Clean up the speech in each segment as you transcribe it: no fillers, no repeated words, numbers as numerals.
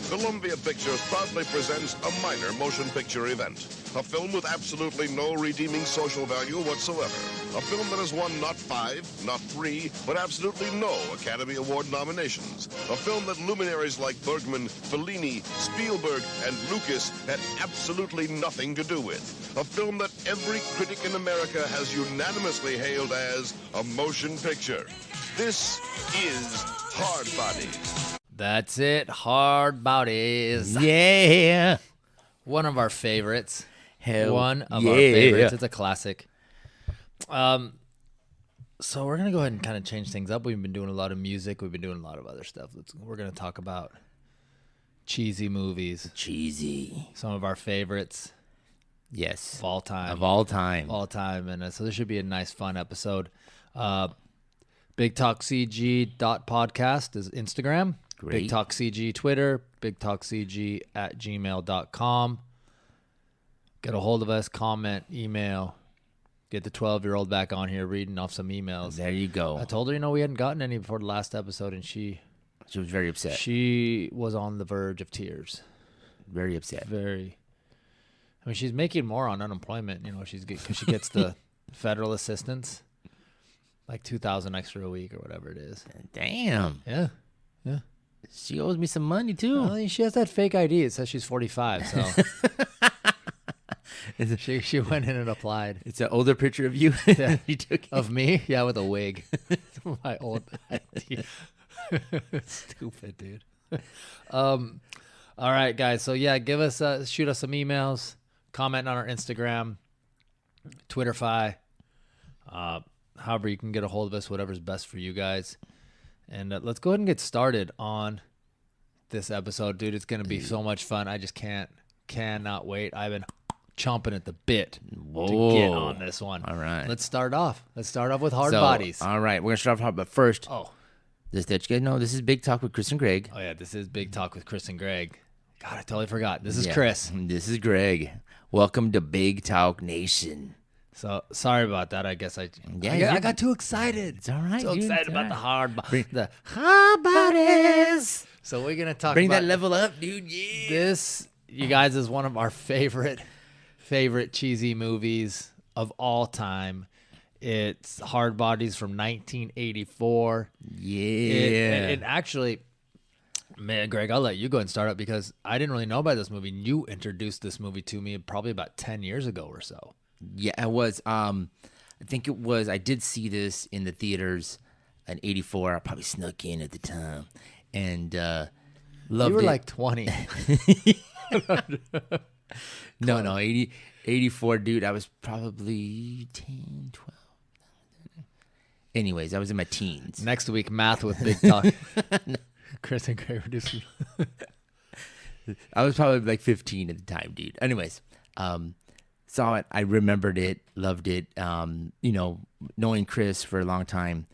Columbia Pictures proudly presents a minor motion picture event. A film with absolutely no redeeming social value whatsoever. A film that has won not 5, not 3, but absolutely no Academy Award nominations. A film that luminaries like Bergman, Fellini, Spielberg, and Lucas had absolutely nothing to do with. A film that every critic in America has unanimously hailed as a motion picture. This is Hard Bodies. That's it, Hard Bodies. Yeah. One of our favorites. Hell One of yeah. our favorites. It's a classic. So we're going to go ahead and kind of change things up. We've been doing a lot of music. We've been doing a lot of other stuff. We're going to talk about cheesy movies. Cheesy. Some of our favorites. Yes. Of all time. Of all time. All time. And so this should be a nice, fun episode. BigTalkCG.podcast is Instagram. Great. Big Talk CG Twitter, BigTalkCG@gmail.com. Get a hold of us, comment, email. Get the 12-year-old back on here reading off some emails. There you go. I told her, we hadn't gotten any before the last episode, and she was very upset. She was on the verge of tears. Very upset. Very. I mean, she's making more on unemployment, because she gets the federal assistance, like $2,000 extra a week or whatever it is. Damn. Yeah. She owes me some money, too. Well, she has that fake ID. It says she's 45, so she went in and applied. It's an older picture of you. Yeah. You took Of me? Yeah, with a wig. My old ID. Stupid, dude. All right, guys. So, yeah, shoot us some emails, comment on our Instagram, Twitterfy, however you can get a hold of us, whatever's best for you guys. And let's go ahead and get started on this episode, dude. It's going to be so much fun. I just cannot wait. I've been chomping at the bit to get on this one. All right. Let's start off. Let's start off with Hard Bodies. All right. We're going to start off hard, but first, This you guys know, this is Big Talk with Chris and Gregg. Oh, yeah. This is Big Talk with Chris and Gregg. God, I totally forgot. This is Chris. This is Gregg. Welcome to Big Talk Nation. So, sorry about that. I guess I got too excited. It's all right. So dude, excited it's about all the right. the Hard Bodies. So we're going to talk Bring about that level up, dude. Yeah. this, you guys, is one of our favorite cheesy movies of all time. It's Hard Bodies from 1984. Yeah. It actually, man, Greg, I'll let you go and start up because I didn't really know about this movie. You introduced this movie to me probably about 10 years ago or so. Yeah, I was. I think it was. I did see this in the theaters in '84. I probably snuck in at the time, and loved it. You were like 20. No, 84, dude. I was probably 10, 12. Anyways, I was in my teens. Next week, math with Big Talk. Chris and Gray reducing. I was probably like 15 at the time, dude. Anyways, saw it. I remembered it. Loved it. Knowing Chris for a long time,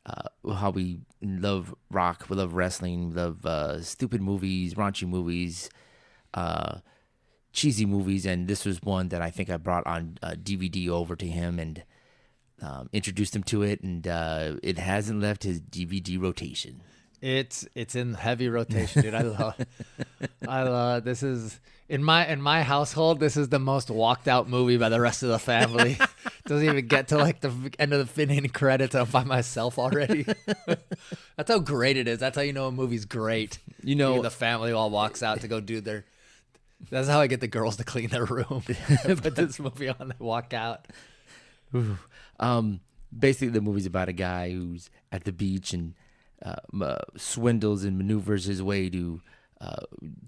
how we love rock, we love wrestling, we love stupid movies, raunchy movies, cheesy movies, and this was one that I think I brought on DVD over to him and introduced him to it, and it hasn't left his DVD rotation. It's in heavy rotation, dude. I love this is in my household, this is the most walked out movie by the rest of the family. Doesn't even get to like the end of the finishing credits. I'm by myself already. That's how great it is. That's how you know a movie's great. The family all walks out to go do their. That's how I get the girls to clean their room. Put this movie on, they walk out. Basically, the movie's about a guy who's at the beach and swindles and maneuvers his way to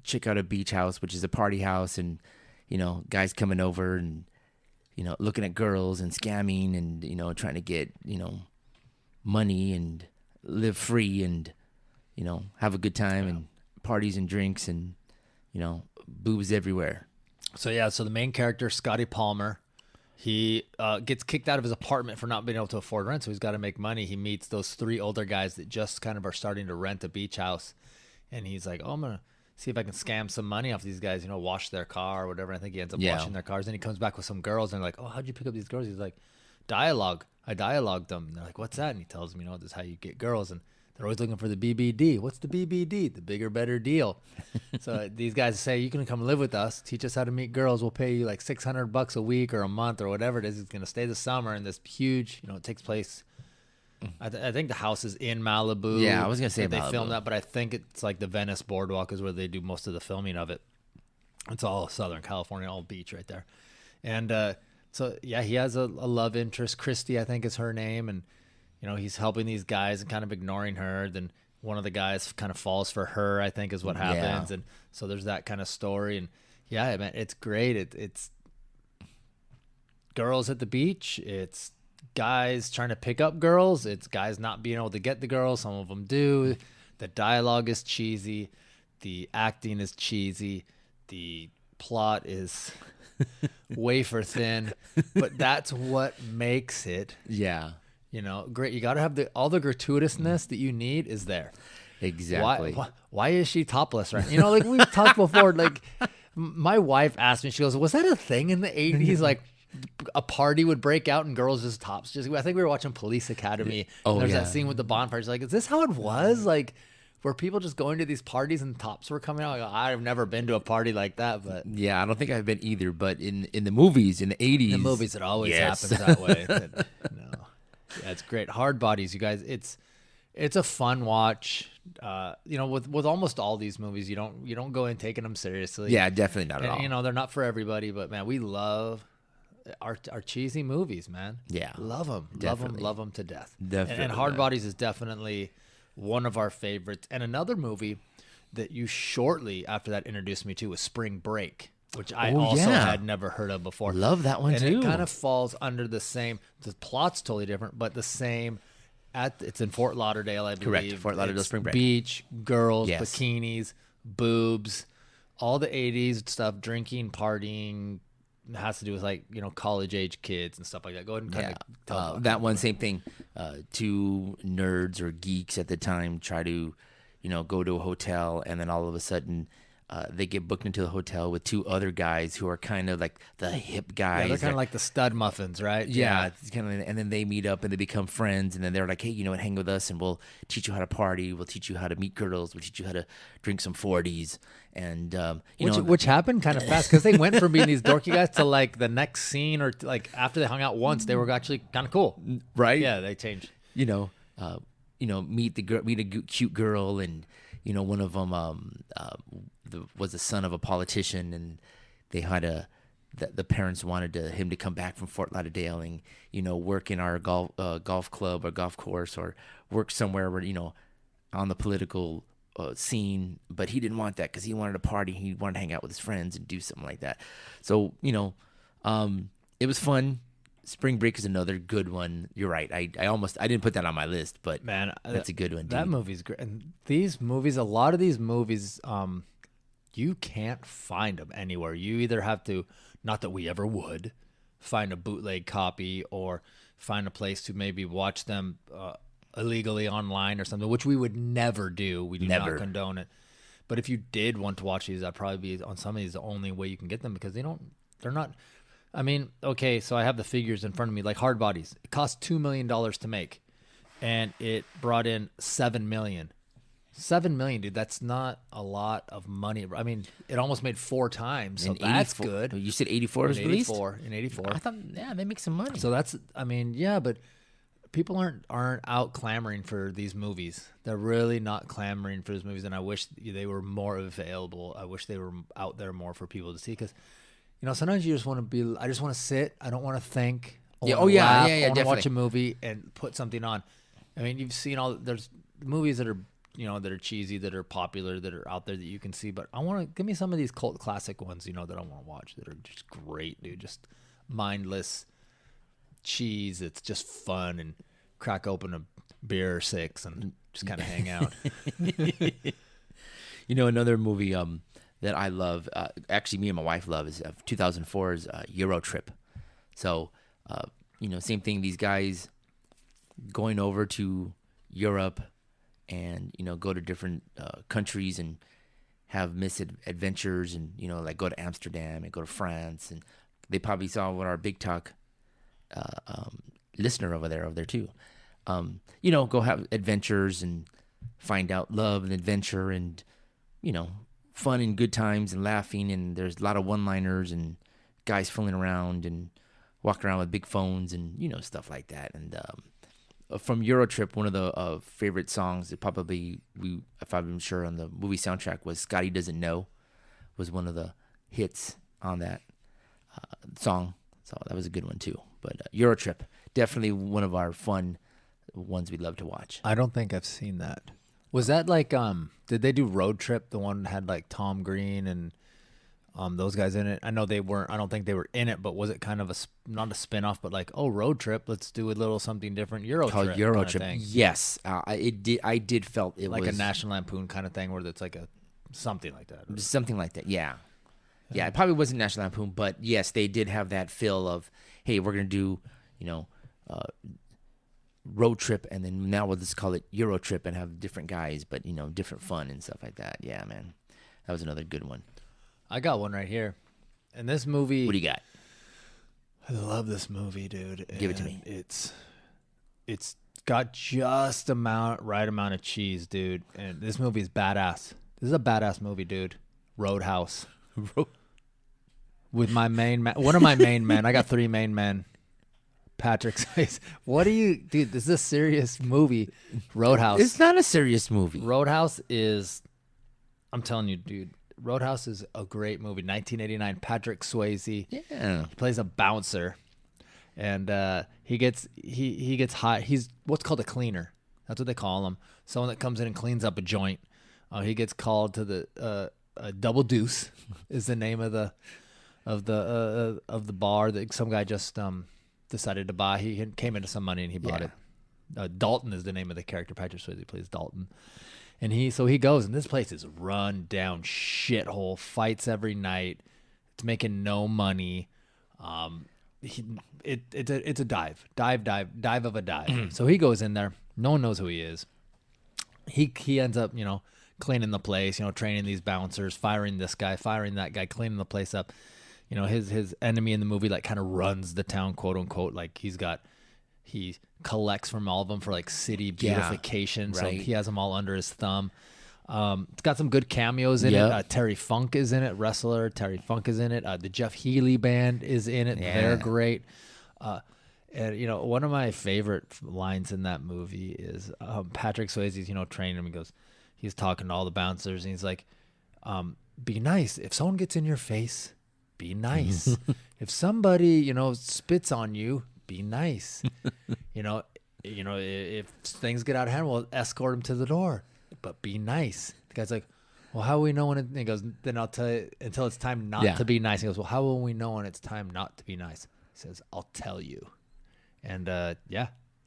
check out a beach house, which is a party house, and guys coming over and looking at girls and scamming and trying to get money and live free and have a good time and parties and drinks and boobs everywhere. So the main character, Scotty Palmer, he gets kicked out of his apartment for not being able to afford rent, so he's got to make money. He meets those 3 older guys that just kind of are starting to rent a beach house, and he's like, I'm going to see if I can scam some money off these guys, wash their car or whatever. I think he ends up washing their cars, and he comes back with some girls, and they're like, oh, how'd you pick up these girls? He's like, dialogue. I dialogued them. And they're like, what's that? And he tells them, this is how you get girls. And They're always looking for the BBD. What's the BBD? The bigger, better deal. So these guys say, you can come live with us, teach us how to meet girls. We'll pay you like $600 a week or a month or whatever it is. It's going to stay the summer in this huge, it takes place. I think the house is in Malibu. Yeah, I was going to say they Malibu. filmed that, but I think it's like the Venice Boardwalk is where they do most of the filming of it. It's all Southern California, all beach right there. And so, yeah, he has a love interest. Christy, I think, is her name. And, he's helping these guys and kind of ignoring her. Then one of the guys kind of falls for her, I think, is what happens. Yeah. And so there's that kind of story. And, yeah, man, it's great. It's girls at the beach. It's guys trying to pick up girls. It's guys not being able to get the girls. Some of them do. The dialogue is cheesy. The acting is cheesy. The plot is wafer thin. But that's what makes it. Yeah. Great. You got to have all the gratuitousness that you need is there. Exactly. Why is she topless, right? Like we've talked before, like my wife asked me, she goes, was that a thing in the 80s? Like a party would break out and girls just tops. I think we were watching Police Academy. Oh, and there's yeah. that scene with the bonfires. Like, is this how it was? Like, were people just going to these parties and tops were coming out? Like, I've never been to a party like that, but Yeah, I don't think I've been either, but in the movies, in the 80s. in the movies, it always yes. happens that way. But, no. Yeah, it's great. Hard Bodies, you guys. It's a fun watch. With almost all these movies, you don't go in taking them seriously. Yeah, definitely not at all. And, they're not for everybody, but man, we love our cheesy movies, man. Yeah. Love them. Definitely. Love them to death. Definitely, And Hard man. Bodies is definitely one of our favorites. And another movie that you shortly after that introduced me to was Spring Break, which I also yeah. had never heard of before. Love that one and too. it kind of falls under the plot's totally different, but the same. It's in Fort Lauderdale, I believe. Correct, Fort Lauderdale It's Spring Break. Beach, girls, Yes. bikinis, boobs, all the 80s stuff, drinking, partying. It has to do with college age kids and stuff like that. Go ahead and kind of tell about that one, same thing. Two nerds or geeks at the time try to, go to a hotel, and then all of a sudden they get booked into the hotel with two other guys who are kind of like the hip guys. Yeah, they're kind of like the stud muffins, right? Yeah, it's kind of, and then they meet up and they become friends, and then they're like, hey, hang with us, and we'll teach you how to party, we'll teach you how to meet girls, we'll teach you how to drink some 40s, and which happened kind of fast because they went from being these dorky guys to like the next scene or like after they hung out once, they were actually kind of cool, right? Yeah, they changed. Meet a cute girl, and one of them was the son of a politician, and they had the parents wanted him to come back from Fort Lauderdale and work in our golf club or golf course, or work somewhere where on the political scene, but he didn't want that because he wanted to party, he wanted to hang out with his friends and do something like that. So it was fun. Spring Break is another good one. You're right. I didn't put that on my list, but Man, that's a good one. That dude. movie's great. And these movies, a lot of these movies, you can't find them anywhere. You either have to, not that we ever would, find a bootleg copy or find a place to maybe watch them illegally online or something, which we would never do. We do Never. not condone it. But if you did want to watch these, that'd probably be on some of these the only way you can get them because they're not. I mean, okay, so I have the figures in front of me, like Hard Bodies. It cost $2 million to make, and it brought in $7 million. $7 million, dude. That's not a lot of money. I mean, it almost made 4 times, so that's good. You said 84 was released? In 84. I thought, yeah, they make some money. So that's, I mean, yeah, but people aren't out clamoring for these movies. They're really not clamoring for these movies, and I wish they were more available. I wish they were out there more for people to see because, sometimes you just want to be. I just want to sit. I don't want to think. Yeah. I Oh yeah. laugh, Yeah. I want to watch Definitely. a movie and put something on. I mean, you've seen there's movies that are that are cheesy, that are popular, that are out there that you can see. But I want to give me some of these cult classic ones, that I want to watch that are just great, dude. Just mindless cheese. It's just fun and crack open a beer or 6 and just kind of hang out. Another movie that I love, actually me and my wife love, is 2004's Euro Trip. So, same thing, these guys going over to Europe and, go to different countries and have misadventures and, like go to Amsterdam and go to France. And they probably saw what our Big Talk listener over there too. Go have adventures and find out love and adventure and, you know, fun and good times and laughing. And there's a lot of one-liners and guys fooling around and walking around with big phones and, you know, stuff like that. And from Eurotrip, one of the favorite songs that probably if I'm sure on the movie soundtrack was Scotty Doesn't Know, was one of the hits on that song. So that was a good one too. But Eurotrip, definitely one of our fun ones we love to watch. I don't think I've seen that. Was that like did they do Road Trip, the one that had like Tom Green and those guys in it? I know they weren't, I don't think they were in it, but was it kind of not a spin-off, but like, oh, Road Trip, let's do a little something different, Called Eurotrip Eurotrip. kind of thing. Yes. I did felt it Like was a National Lampoon kind of thing where it's like a something like that. something like that. Yeah. Yeah, it probably wasn't National Lampoon, but yes, they did have that feel of, hey, we're going to do, you know, Road Trip, and then now we'll just call it Euro Trip and have different guys, but, you know, different fun and stuff like that. Yeah, man. That was another good one. I got one right here. And this movie, What do you got? I love this movie, dude. Give it to me. It's got just right amount of cheese, dude. And this movie is badass. This is a badass movie, dude. Roadhouse. With my main man, one of my main men. I got 3 main men. Patrick says, "What do you, dude? This is a serious movie." Roadhouse. It's not a serious movie. Roadhouse is, I'm telling you, dude. Roadhouse is a great movie. 1989. Patrick Swayze. Yeah. He plays a bouncer, and he gets hot. He's what's called a cleaner. That's what they call him. Someone that comes in and cleans up a joint. He gets called to the Double Deuce is the name of the bar that some guy just decided to buy. He came into some money and he bought it. Dalton is the name of the character. Patrick Swayze plays Dalton. And he goes, and this place is run down shithole, fights every night. It's making no money. It's a dive of a dive. So he goes in there. No one knows who he is. He ends up, you know, cleaning the place, you know, training these bouncers, firing this guy, firing that guy, cleaning the place up. You know, his enemy in the movie like kind of runs the town, quote unquote. Like he collects from all of them for like city beautification. right. So he has them all under his thumb. It's got some good cameos in it. Terry Funk is in it, wrestler. Terry Funk is in it. The Jeff Healey band is in it. Yeah. They're great. And, you know, one of my favorite lines in that movie is Patrick Swayze's, you know, training him. He's talking to all the bouncers, and he's like, be nice. If someone gets in your face, be nice. If somebody, you know, spits on you, be nice. you know, if things get out of hand, we'll escort him to the door, but be nice. The guy's like, well, how will we know when he goes, then I'll tell you until it's time not to be nice. He goes, well, how will we know when it's time not to be nice? He says, I'll tell you. And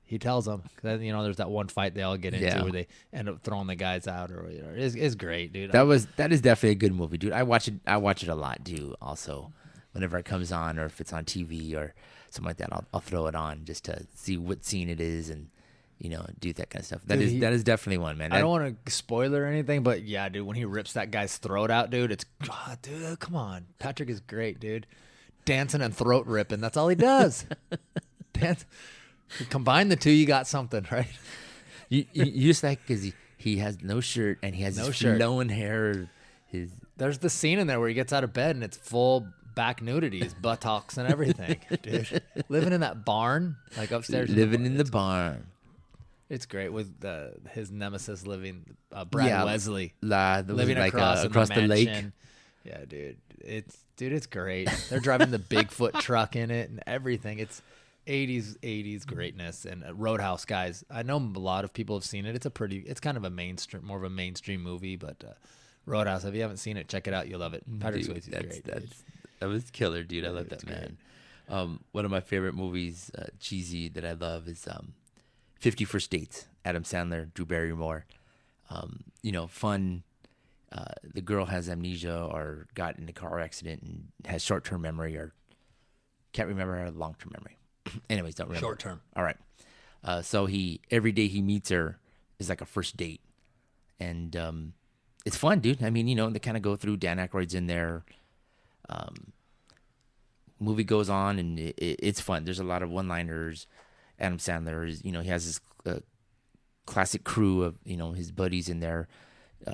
he tells them. You know, there's that one fight they all get into where they end up throwing the guys out, or you know, it's great, dude. That is definitely a good movie, dude. I watch it a lot, too. Also, whenever it comes on, or if it's on TV or something like that, I'll throw it on just to see what scene it is and, you know, do that kind of stuff. That is definitely one, man. I don't want to spoil or anything, but yeah, dude, when he rips that guy's throat out, dude, it's dude, come on, Patrick is great, dude. Dancing and throat ripping, that's all he does. Dance. Combine the two, you got something, right? You just like because he has no shirt and he has his flowing hair. There's the scene in there where he gets out of bed and it's full back nudity, his buttocks and everything, dude. Living in that barn, like upstairs. Living in the barn. It's great with his nemesis Brad Wesley, living like, across the lake. Yeah, dude, it's great. They're driving the Bigfoot truck in it and everything. It's 80s greatness. And Roadhouse, guys, I know a lot of people have seen it. It's kind of more of a mainstream movie, but Roadhouse, if you haven't seen it, check it out. You'll love it. Patrick Swayze is great. That was killer, dude. I love that, man. One of my favorite movies, cheesy, that I love is 50 First Dates. Adam Sandler, Drew Barrymore. You know, fun. The girl has amnesia or got in a car accident and has short-term memory or can't remember her long-term memory. Anyways, don't remember. Short-term. All right. So every day he meets her is like a first date. And it's fun, dude. I mean, you know, they kind of go through. Dan Aykroyd's in there. Movie goes on, and it's fun. There's a lot of one-liners. Adam Sandler is, you know, he has this classic crew of his buddies in there.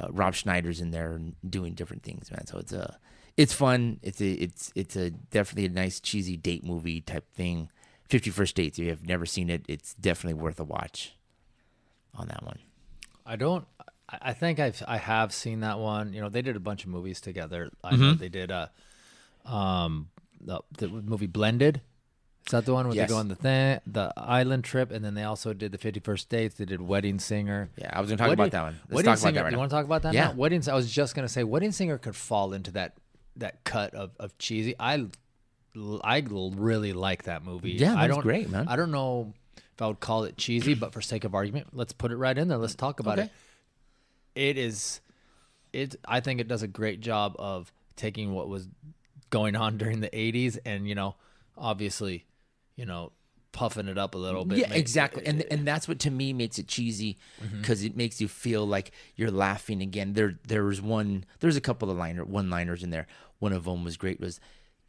Rob Schneider's in there and doing different things, man. So it's fun. It's a definitely a nice cheesy date movie type thing. 50 First Dates. If you have never seen it, it's definitely worth a watch on that one. I think I have seen that one. They did a bunch of movies together. I know they did the movie Blended. Is that the one where Yes. they go on the island trip, and then they also did the 50 First Dates. They did Wedding Singer. Yeah, I was going to talk about that one. Let's Wedding talk about Singer. that right You now. want to talk about that? Yeah. Now? I was just going to say Wedding Singer could fall into that cut of cheesy. I really like that movie. Yeah, that's great, man. I don't know if I would call it cheesy, but for sake of argument, let's put it right in there. Let's talk about it. I think it does a great job of taking what was going on during the 80s and, obviously, puffing it up a little bit. Yeah, exactly. And that's what to me makes it cheesy, because it makes you feel like you're laughing again. There's a couple of one-liners in there. One of them was great, was,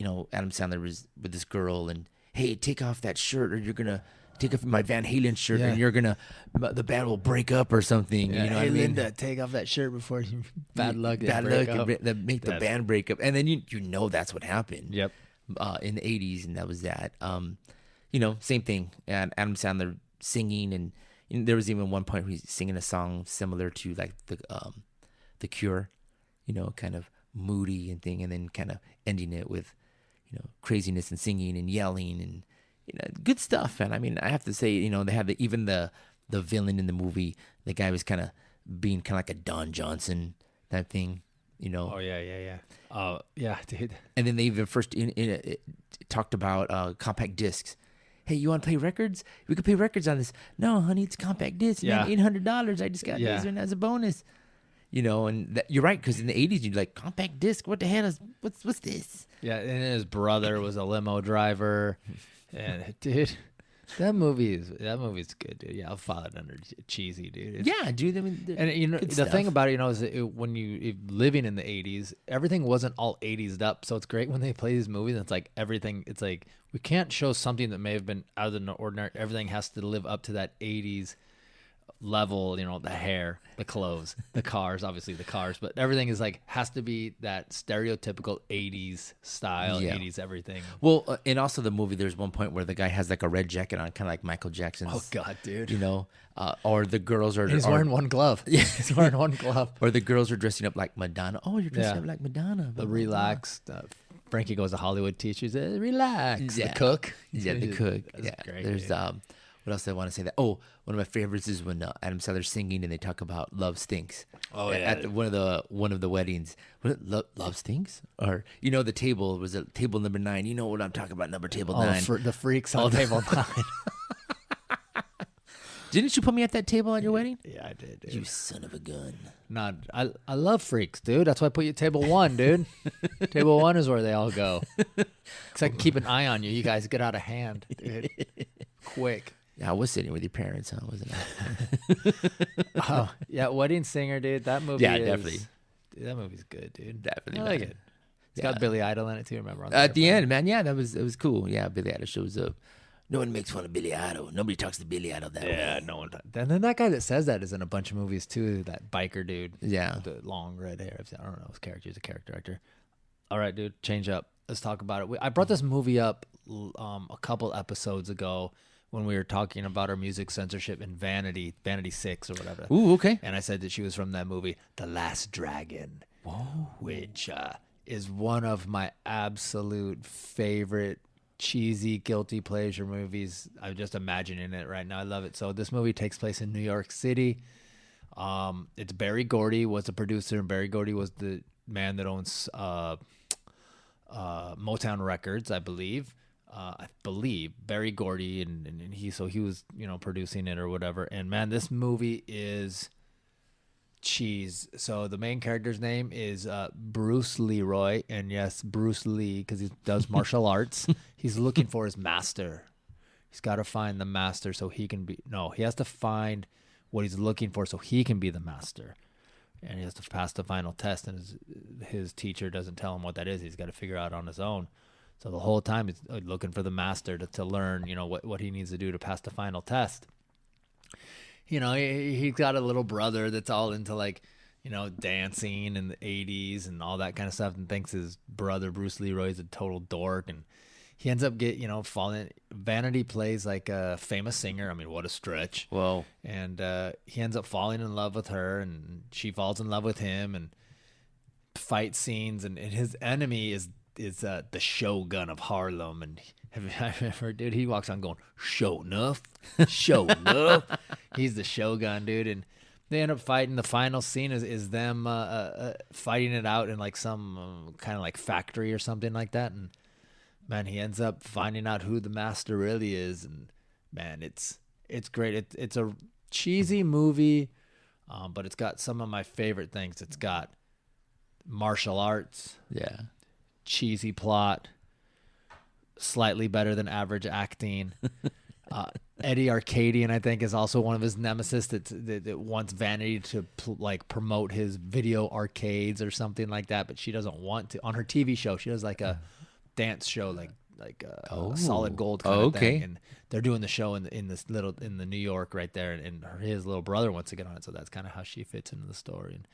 Adam Sandler was with this girl and, hey, take off that shirt or you're going to take off my Van Halen shirt and the band will break up or something. Yeah, You know what hey, I mean? Linda, take off that shirt before you bad luck. That make the band break up. And then that's what happened. Yep. In the 80s, and that was that. Same thing. And Adam Sandler singing, and there was even one point where he's singing a song similar to like the Cure, kind of moody and thing, and then kind of ending it with, craziness and singing and yelling and good stuff. And I mean, I have to say, they have even the villain in the movie. The guy was kind of being kind of like a Don Johnson type thing. Oh yeah. Oh yeah, dude. And then they even first talked about compact discs. Hey, you want to play records? We could play records on this. No, honey, it's compact discs. Yeah. Man, $800. I just got this one as a bonus. And you're right, because in the 80s, you're like, compact disc? What the hell is, what's this? Yeah, and his brother was a limo driver. And dude, that movie's good, dude. Yeah, I'll file it under cheesy, dude. Yeah, dude. I mean, And good the stuff. thing about it, is when you living in the 80s, everything wasn't all 80s up. So it's great when they play these movies. And it's like everything. It's like we can't show something that may have been out of the ordinary. Everything has to live up to that 80s level. The hair, the clothes, the cars, obviously the cars, but everything is like has to be that stereotypical 80s style, Yeah. 80s everything. Well, and also the movie, there's one point where the guy has like a red jacket on, kind of like Michael Jackson's. Oh God, dude. Or the girls are. And he's wearing one glove. Yeah, he's wearing one glove. Or the girls are dressing up like Madonna. Oh, you're dressing Yeah. up like Madonna. The blah, blah, blah. relaxed. Frankie goes to Hollywood teacher. He says, relax. Yeah. The cook. Yeah, the cook. That's Yeah. great. There's dude. what else I want to say? That one of my favorites is when Adam Sandler's singing and they talk about love stinks. Oh, yeah. At one of the weddings. Was it love stinks? Or the table was at table number 9. You know what I'm talking about? Number table 9. The freaks on table 9. Didn't you put me at that table at your wedding? Yeah, I did, dude. You son of a gun. Nah, I love freaks, dude. That's why I put you at table 1, dude. Table 1 is where they all go. Because I can keep an eye on you. You guys get out of hand, dude. Quick. Yeah, I was sitting with your parents, huh? Wasn't I? Oh, yeah, Wedding Singer, dude. That movie Yeah, is, definitely. Dude, that movie's good, dude. Definitely, I like man. it. It's got Billy Idol in it, too, remember? On At the end, man, yeah, it was cool. Yeah, Billy Idol shows up. No one makes fun of Billy Idol. Nobody talks to Billy Idol that way. Yeah, no one. And then that guy that says that is in a bunch of movies too. That biker dude. Yeah. With the long red hair. I don't know his character. He's a character actor. All right, dude. Change up. Let's talk about it. I brought this movie up a couple episodes ago when we were talking about our music censorship in Vanity 6 or whatever. Ooh, okay. And I said that she was from that movie, The Last Dragon. Whoa. Which is one of my absolute favorite cheesy guilty pleasure movies. I'm just imagining it right now. I love it. So this movie takes place in New York City. It's Barry Gordy was the producer, and Barry Gordy was the man that owns Motown Records, I believe. Barry Gordy, and he was producing it or whatever. And man, this movie is cheese. So the main character's name is Bruce Leroy, and yes, Bruce Lee, because he does martial arts. He's looking for his master. He's got to find the master so he can be. No, he has to find what he's looking for so he can be the master, and he has to pass the final test. And his teacher doesn't tell him what that is. He's got to figure out on his own. So the whole time he's looking for the master to learn, what he needs to do to pass the final test. he's got a little brother that's all into like, dancing in the 80s and all that kind of stuff, and thinks his brother Bruce Leroy's a total dork, and he ends up falling. Vanity plays like a famous singer. I mean, what a stretch. Whoa. And he ends up falling in love with her, and she falls in love with him, and fight scenes, and his enemy is the Shogun of Harlem. And have you ever, dude, he walks on going, show enough. He's the Shogun, dude. And they end up fighting. The final scene is them fighting it out in like some kind of like factory or something like that. And man, he ends up finding out who the master really is. And man, it's great. It's a cheesy movie, but it's got some of my favorite things. It's got martial arts, cheesy plot, slightly better than average acting. Eddie Arcadian, I think, is also one of his nemesis that wants Vanity to promote his video arcades or something like that, but she doesn't want to. On her TV show, she does like a dance show, like a Solid Gold kind of thing, and they're doing the show in the New York right there, and his little brother wants to get on it, so that's kind of how she fits into the story. And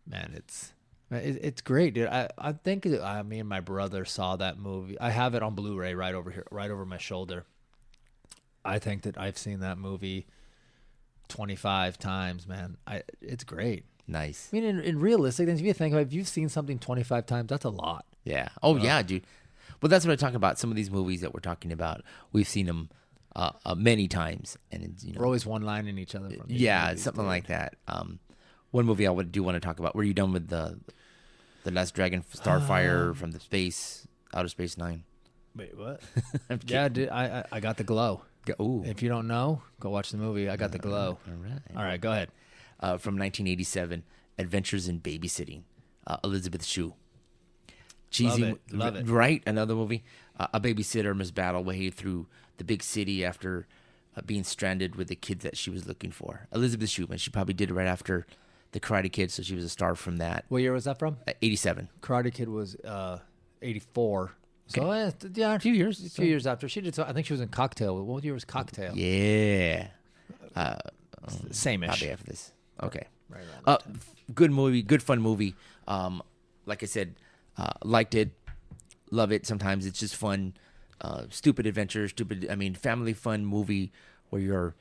man, it's great, dude. I think me and my brother saw that movie. I have it on Blu-ray right over here, right over my shoulder. I think that I've seen that movie 25 times, man. It's great. Nice. I mean, in realistic things, if you think about it, if you've seen something 25 times, that's a lot. Yeah. Oh, yeah, dude. Well, that's what I'm talking about. Some of these movies that we're talking about, we've seen them many times. And we're always one-lining each other from these movies, something like that. One movie I do want to talk about. Were you done with the Last Dragon Starfire from the Outer Space 9? Wait, what? Yeah, dude, I got the glow. Ooh. If you don't know, go watch the movie. I got the glow. All right, go ahead. From 1987, Adventures in Babysitting, Elizabeth Shue. Cheesy, love it. Right? Another movie. A babysitter must battle way through the big city after being stranded with the kids that she was looking for. Elizabeth Shue, and she probably did it right after The Karate Kid, so she was a star from that. What year was that from? 87. Karate Kid was 84. So a few years after she did. So I think she was in Cocktail. What year was Cocktail? Yeah, same-ish. Probably after this. Okay, right around good movie, good fun movie. Like I said, liked it, love it. Sometimes it's just fun, stupid adventure, family fun movie where you're,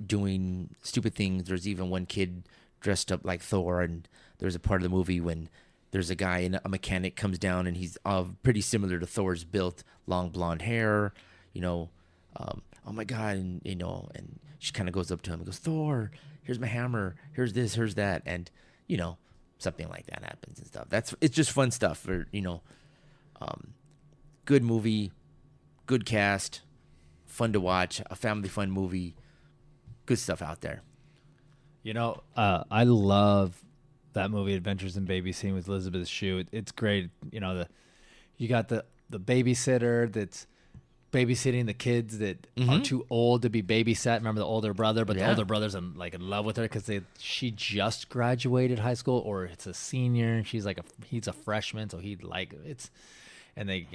doing stupid things. There's even one kid dressed up like Thor, and there's a part of the movie when there's a guy and a mechanic comes down, and he's pretty similar to Thor's built, long blonde hair, oh my God, and and she kind of goes up to him and goes, Thor, here's my hammer, here's this, here's that, and something like that happens and stuff. It's just fun stuff for good movie, good cast, fun to watch, a family fun movie, good stuff out there. I love that movie, Adventures in Babysitting with Elizabeth Shue. It's great. You got the babysitter that's babysitting the kids that are too old to be babysat. Remember the older brother, but the older brother's in love with her because she just graduated high school, or it's a senior, and he's a freshman, so he'd like it's, and they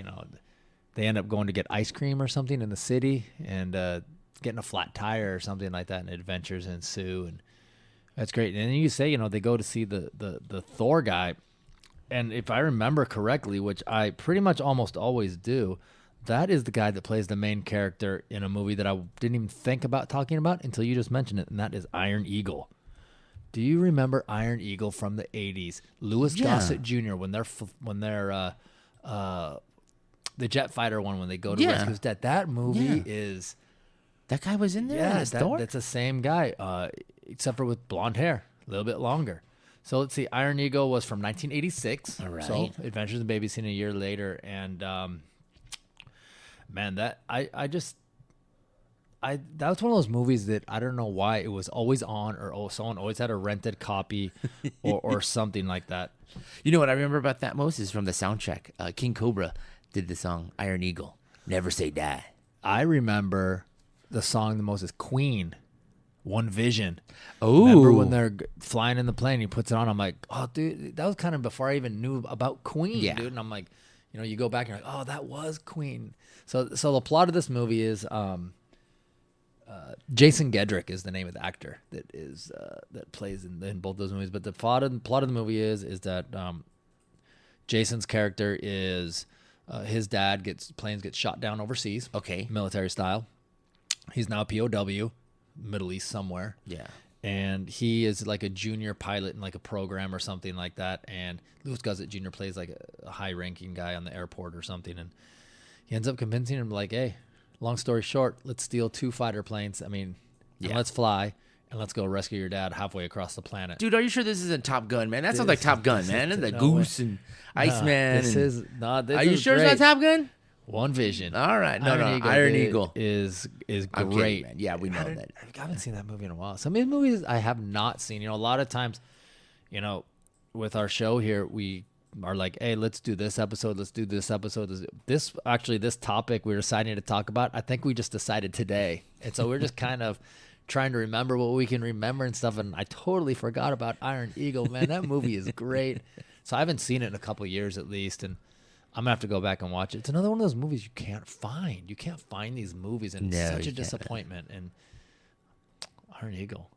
end up going to get ice cream or something in the city, and getting a flat tire or something like that, and adventures ensue, and that's great. And then you say, they go to see the Thor guy. And if I remember correctly, which I pretty much almost always do, that is the guy that plays the main character in a movie that I didn't even think about talking about until you just mentioned it, and that is Iron Eagle. Do you remember Iron Eagle from the 80s? Louis Gossett Jr. when they're the jet fighter one, when they go to rescue his dad. That movie is... That guy was in there? Yeah, that's the same guy, except for with blonde hair, a little bit longer. So let's see, Iron Eagle was from 1986. All right. So Adventures in Babysitting a year later. And, man, that that was one of those movies that I don't know why it was always on, or someone always had a rented copy or something like that. You know what I remember about that most is from the soundtrack. King Cobra did the song Iron Eagle, Never Say Die. I remember the song the most is Queen, One Vision. Oh, remember when they're flying in the plane, he puts it on, I'm like, oh dude, that was kind of before I even knew about Queen, dude. And I'm like, you go back and you're like, oh, that was Queen. So the plot of this movie is Jason Gedrick is the name of the actor that plays in both those movies. But the plot of the movie is that Jason's character is his dad gets shot down overseas. Okay. Military style. He's now a POW, Middle East somewhere. Yeah. And he is like a junior pilot in like a program or something like that. And Louis Gossett Jr. plays like a high-ranking guy on the airport or something. And he ends up convincing him like, hey, long story short, let's steal 2 fighter planes. I mean, and let's fly. And let's go rescue your dad halfway across the planet. Dude, are you sure this isn't Top Gun, man? That sounds like Top Gun, man. And the Goose and Iceman. This is are you sure it's not Top Gun? One Vision. All right. No, Iron Eagle is great. Kidding, man. Yeah, we know that. I haven't seen that movie in a while. Some of these movies I have not seen. You know, a lot of times, you know, with our show here, we are like, hey, let's do this episode. Let's do this episode. This topic we're deciding to talk about, I think we just decided today. And so we're just kind of trying to remember what we can remember and stuff. And I totally forgot about Iron Eagle, man. That movie is great. So I haven't seen it in a couple of years at least. And I'm going to have to go back and watch it. It's another one of those movies you can't find. You can't find these movies, and it's such a disappointment. And Iron Eagle.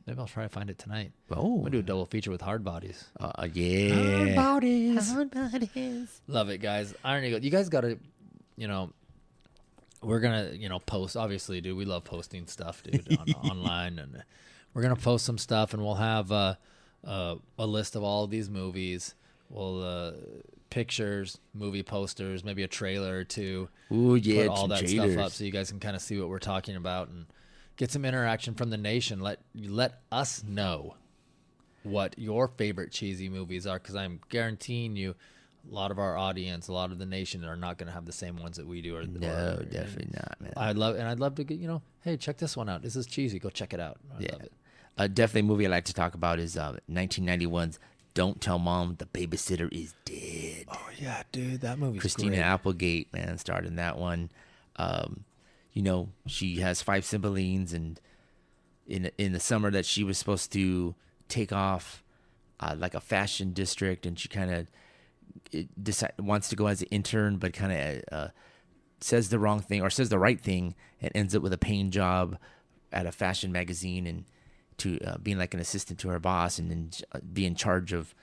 Maybe I'll try to find it tonight. Oh. I'm going to do a double feature with Hard Bodies. Yeah. Hard Bodies. Love it, guys. Iron Eagle. You guys got to, you know, we're going to, you know, post. Obviously, dude, we love posting stuff, dude, online. And we're going to post some stuff, and we'll have a list of all of these movies. We'll pictures, movie posters, maybe a trailer or two. Ooh, yeah, put all that stuff up so you guys can kind of see what we're talking about and get some interaction from the nation. Let us know what your favorite cheesy movies are, because I'm guaranteeing you a lot of our audience, a lot of the nation are not going to have the same ones that we do. Definitely not, man. I'd love to get, you know, hey, check this one out. This is cheesy. Go check it out. I love it. Definitely a movie I like to talk about is 1991's Don't Tell Mom the Babysitter is Dead. Oh, yeah, dude. That movie's Christina great. Applegate, man, starred in that one. You know, she has 5 siblings, and in the summer that she was supposed to take off like a fashion district, and she kind of wants to go as an intern, but kind of says the wrong thing or says the right thing and ends up with a paying job at a fashion magazine, and to being like an assistant to her boss, and then be in charge of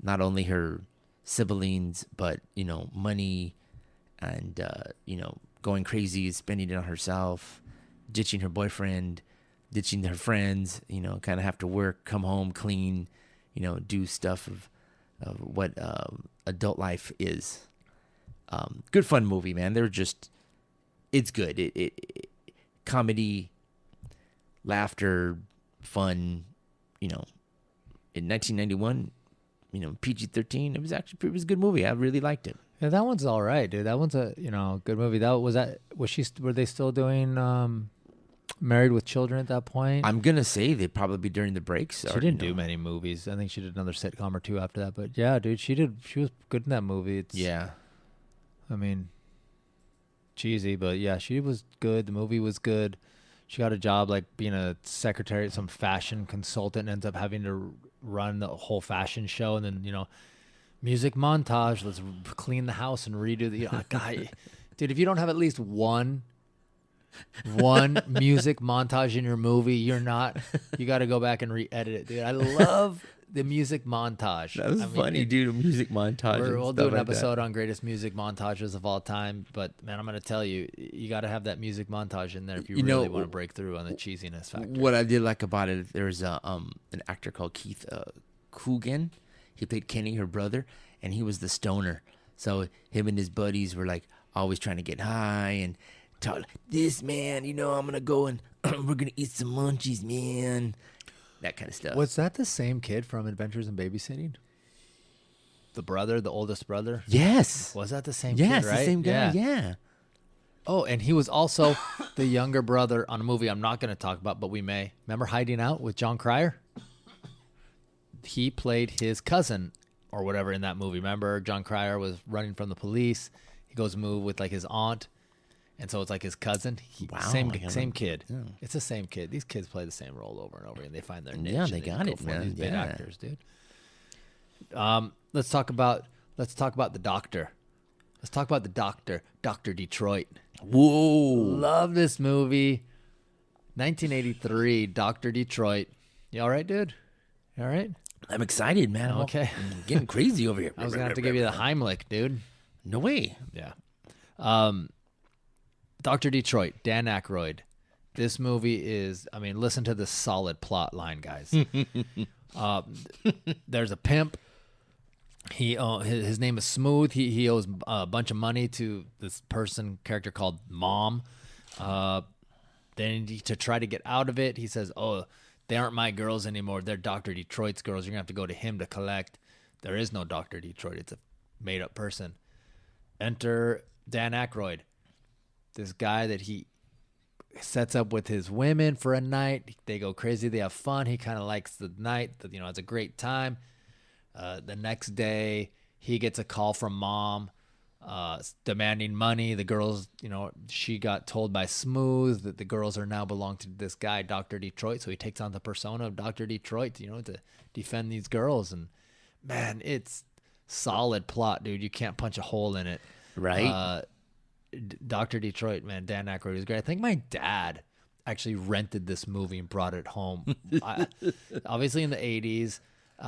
not only her siblings, but, you know, money, and, you know, going crazy, spending it on herself, ditching her boyfriend, ditching her friends, you know, kind of have to work, come home, clean, you know, do stuff of what adult life is. Good fun movie, man. It's good. It comedy, laughter, fun, you know. In 1991, you know, PG-13. It was a good movie. I really liked it. Yeah, that one's all right, dude. That one's a, you know, good movie. Were they still doing Married with Children at that point? I'm gonna say they'd probably be during the breaks. She didn't do many movies. I think she did another sitcom or two after that. But yeah, dude, she was good in that movie. I mean, cheesy, but yeah, she was good. The movie was good. She got a job like being a secretary at some fashion consultant, and ends up having to run the whole fashion show. And then, you know, music montage. Let's clean the house and redo the, you know, guy. Dude, if you don't have at least one music montage in your movie, you got to go back and re-edit it, dude. I love the music montage. That was funny, dude. Music montage. We'll do an episode on greatest music montages of all time. But man, I'm gonna tell you, you got to have that music montage in there if you really want to break through on the cheesiness factor. What I did like about it, there's an actor called Keith Coogan. He played Kenny, her brother, and he was the stoner. So him and his buddies were like always trying to get high and talk. This man, you know, I'm gonna go and we're gonna eat some munchies, man. That kind of stuff. Was that the same kid from Adventures in Babysitting? The oldest brother? Yes. Was that the same kid, right? the same guy, yeah. Oh, and he was also the younger brother on a movie I'm not going to talk about, but we may. Remember Hiding Out with John Cryer? He played his cousin or whatever in that movie. Remember, John Cryer was running from the police. He goes move with like his aunt. And so it's like his cousin. Same kid. Yeah. It's the same kid. These kids play the same role over and over, and they find their niche. Yeah, they got it, man. These big actors, dude. Let's talk about the Doctor. Let's talk about the Doctor, Dr. Detroit. Whoa. Love this movie. 1983, Dr. Detroit. You all right, dude? You all right? I'm excited, man. Okay. I'm getting crazy over here. I was going to have to give you the Heimlich, dude. No way. Yeah. Dr. Detroit, Dan Aykroyd. This movie is, I mean, listen to this solid plot line, guys. There's a pimp. His name is Smooth. He owes a bunch of money to this character called Mom. Then to try to get out of it, he says, "Oh, they aren't my girls anymore. They're Dr. Detroit's girls. You're gonna have to go to him to collect." There is no Dr. Detroit. It's a made-up person. Enter Dan Aykroyd, this guy that he sets up with his women for a night. They go crazy. They have fun. He kind of likes the night. It's a great time. The next day, he gets a call from Mom demanding money. The girls, she got told by Smooth that the girls are now belong to this guy, Dr. Detroit. So he takes on the persona of Dr. Detroit, to defend these girls. And, man, it's solid plot, dude. You can't punch a hole in it. Right. Dr. Detroit, man, Dan Aykroyd is great. I think my dad actually rented this movie and brought it home. Obviously in the 80s.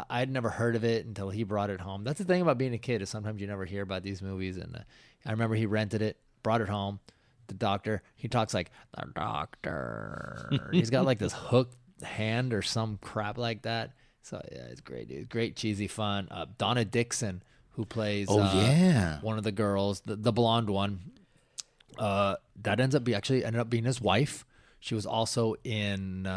I'd never heard of it until he brought it home. That's the thing about being a kid is sometimes you never hear about these movies. And I remember he rented it, brought it home. The doctor, he talks like, the doctor. He's got like this hooked hand or some crap like that. So, yeah, it's great, dude. Great, cheesy fun. Donna Dixon, who plays one of the girls, the blonde one. That ended up being his wife. She was also in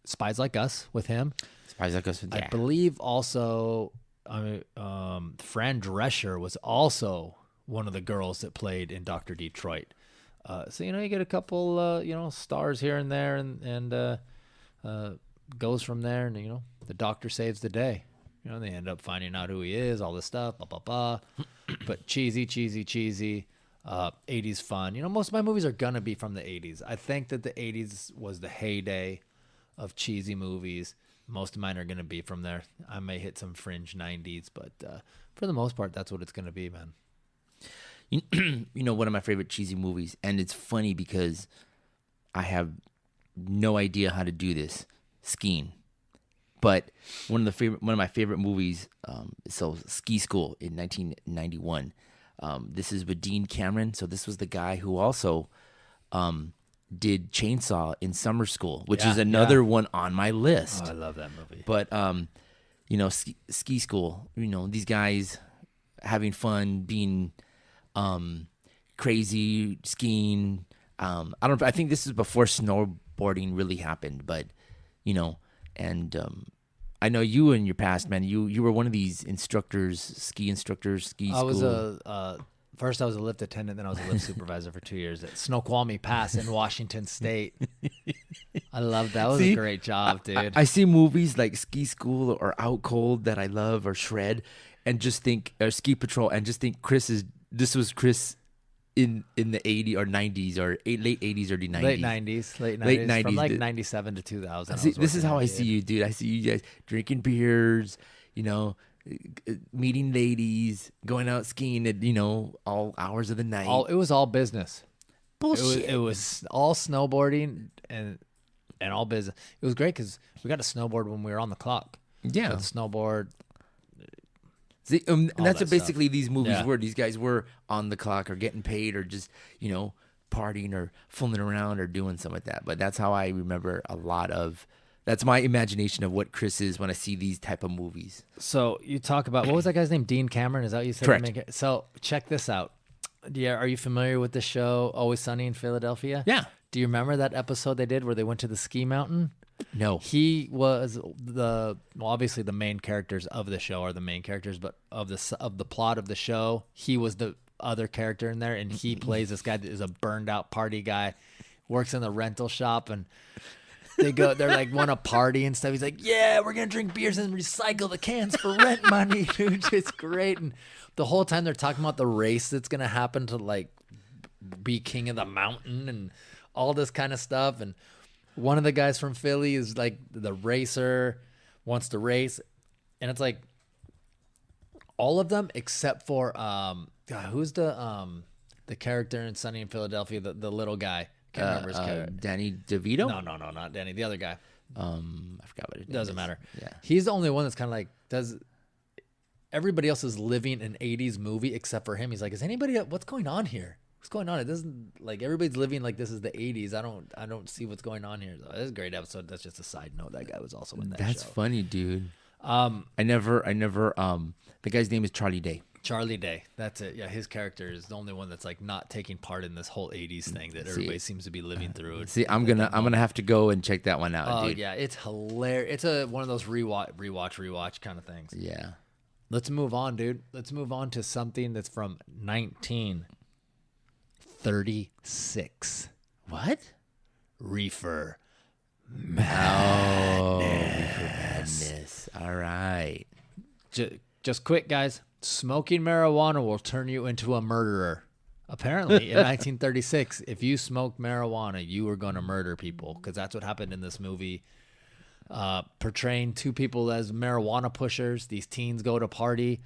Spies Like Us with him. I believe also Fran Drescher was also one of the girls that played in Dr. Detroit. So, you get a couple, stars here and there and goes from there. And, the doctor saves the day. They end up finding out who he is, all this stuff, blah, blah, blah. But cheesy. 80s fun. Most of my movies are going to be from the 80s. I think that the 80s was the heyday of cheesy movies. Most of mine are going to be from there. I may hit some fringe 90s, but for the most part, that's what it's going to be, man. One of my favorite cheesy movies, and it's funny because I have no idea how to do this, skiing. But one of my favorite movies, Ski School in 1991. This is with Dean Cameron. So this was the guy who also did Chainsaw in Summer School, which is another one on my list. Oh, I love that movie. But Ski School, these guys having fun, being crazy, skiing. I think this is before snowboarding really happened, but I know you in your past, man, you were one of these ski instructors, ski school. First I was a lift attendant, then I was a lift supervisor for 2 years at Snoqualmie Pass in Washington State. I loved that. That was a great job, dude. I see movies like Ski School or Out Cold that I love, or Shred, and just think, or Ski Patrol, and just think this was Chris in the 80s or 90s or late 80s, early 90s. Late 90s. From like 97 to 2000. This is how I see you, dude. I see you guys drinking beers, meeting ladies, going out skiing at all hours of the night. It was all business. Bullshit. It was all snowboarding and all business. It was great because we got to snowboard when we were on the clock. Yeah, the snowboard. See, and that's what basically stuff. These movies were. These guys were on the clock or getting paid or just partying or fooling around or doing something like that. But that's how I remember a lot of. That's my imagination of what Chris is when I see these type of movies. So you talk about, what was that guy's name? Dean Cameron? Is that what you said? Correct. So check this out. Yeah, are you familiar with the show Always Sunny in Philadelphia? Yeah. Do you remember that episode they did where they went to the ski mountain? No. He was obviously the main characters of the show are the main characters, but of the plot of the show, he was the other character in there, and he plays this guy that is a burned out party guy, works in the rental shop, and they're like want to party and stuff. He's like, yeah, we're gonna drink beers and recycle the cans for rent money, dude. It's great. And the whole time they're talking about the race that's gonna happen to like be king of the mountain and all this kind of stuff. And one of the guys from Philly is like the racer, wants to race, and it's like all of them except for who's the character in Sunny in Philadelphia, the little guy Can't remember his character. Danny DeVito. No, not Danny. The other guy. I forgot what it is. Doesn't matter. Yeah. He's the only one that's kind of like does. Everybody else is living an '80s movie except for him. He's like, is anybody? What's going on here? What's going on? It doesn't like everybody's living like this is the '80s. I don't see what's going on here. This is a great episode. That's just a side note. That guy was also in that That's show. funny, dude. I never. The guy's name is Charlie Day. Charlie Day. That's it. Yeah, his character is the only one that's like not taking part in this whole '80s thing that everybody seems to be living through. See, I'm gonna have to go and check that one out. Oh dude. yeah, it's hilarious. It's one of those rewatch kind of things. Yeah. Let's move on, dude. Let's move on to something that's from 1936. What? Reefer Madness. All right. Just quick, guys. Smoking marijuana will turn you into a murderer. Apparently, in 1936, if you smoked marijuana, you were going to murder people because that's what happened in this movie. Portraying two people as marijuana pushers. These teens go to party.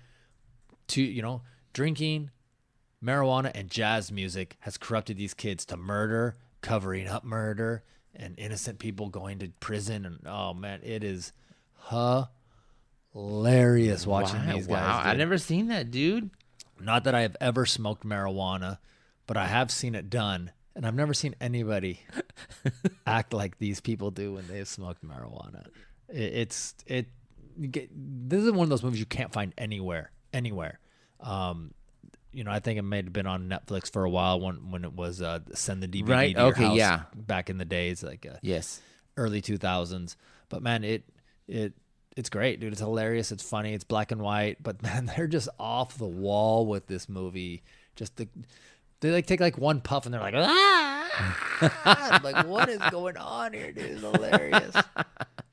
Drinking marijuana and jazz music has corrupted these kids to murder, covering up murder, and innocent people going to prison. And oh man, it is hilarious watching these guys. Wow, I've never seen that, dude. Not that I have ever smoked marijuana, but I have seen it done. And I've never seen anybody act like these people do when they've smoked marijuana. This is one of those movies you can't find anywhere. I think it may have been on Netflix for a while when it was send the DVD right? to your Okay, house yeah. back in the days, like Yes. early 2000s. But man, it's great, dude. It's hilarious. It's funny. It's black and white. But man, they're just off the wall with this movie. They like take like one puff and they're like, ah! Like, what is going on here, dude? It's hilarious.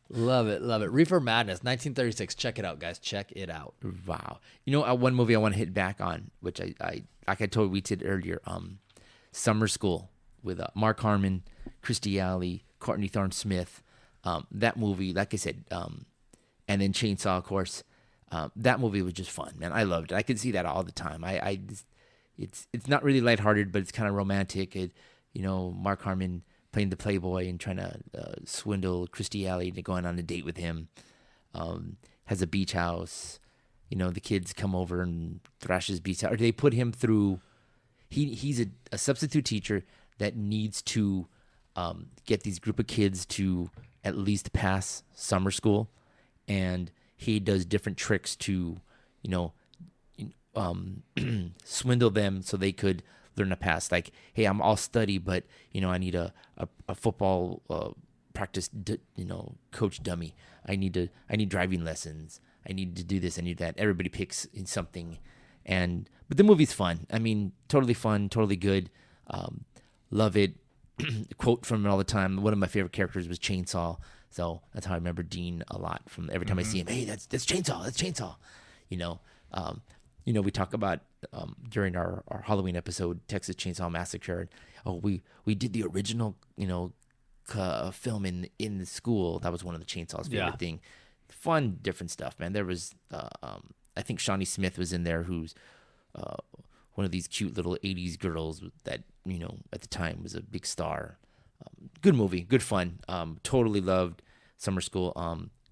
Love it. Reefer Madness, 1936. Check it out, guys. Check it out. Wow. One movie I want to hit back on, which I like I told we did earlier, Summer School with Mark Harmon, Christy Alley, Courtney Thorne-Smith. That movie, like I said, and then Chainsaw, of course. That movie was just fun, man. I loved it. I could see that all the time. It's not really lighthearted, but it's kind of romantic. Mark Harmon playing the playboy and trying to swindle Christy Alley into going on a date with him. Has a beach house. The kids come over and thrash his beach house. Or they put him through. He's a substitute teacher that needs to get these group of kids to at least pass summer school, and he does different tricks to, swindle them so they could learn to pass. Like, hey, I'll study, but I need a football practice, coach dummy. I need driving lessons. I need to do this. I need that. Everybody picks in something, but the movie's fun. I mean, totally fun, totally good. Love it. Quote from it all the time. One of my favorite characters was Chainsaw, so that's how I remember Dean a lot. From every time I see him, hey, that's Chainsaw. That's Chainsaw. We talk about during our Halloween episode, Texas Chainsaw Massacre. We did the original, film in the school. That was one of the Chainsaw's favorite thing. Fun, different stuff, man. There was, I think Shawnee Smith was in there, who's one of these cute little 80s girls that, at the time was a big star. Good movie, good fun. Totally loved Summer School.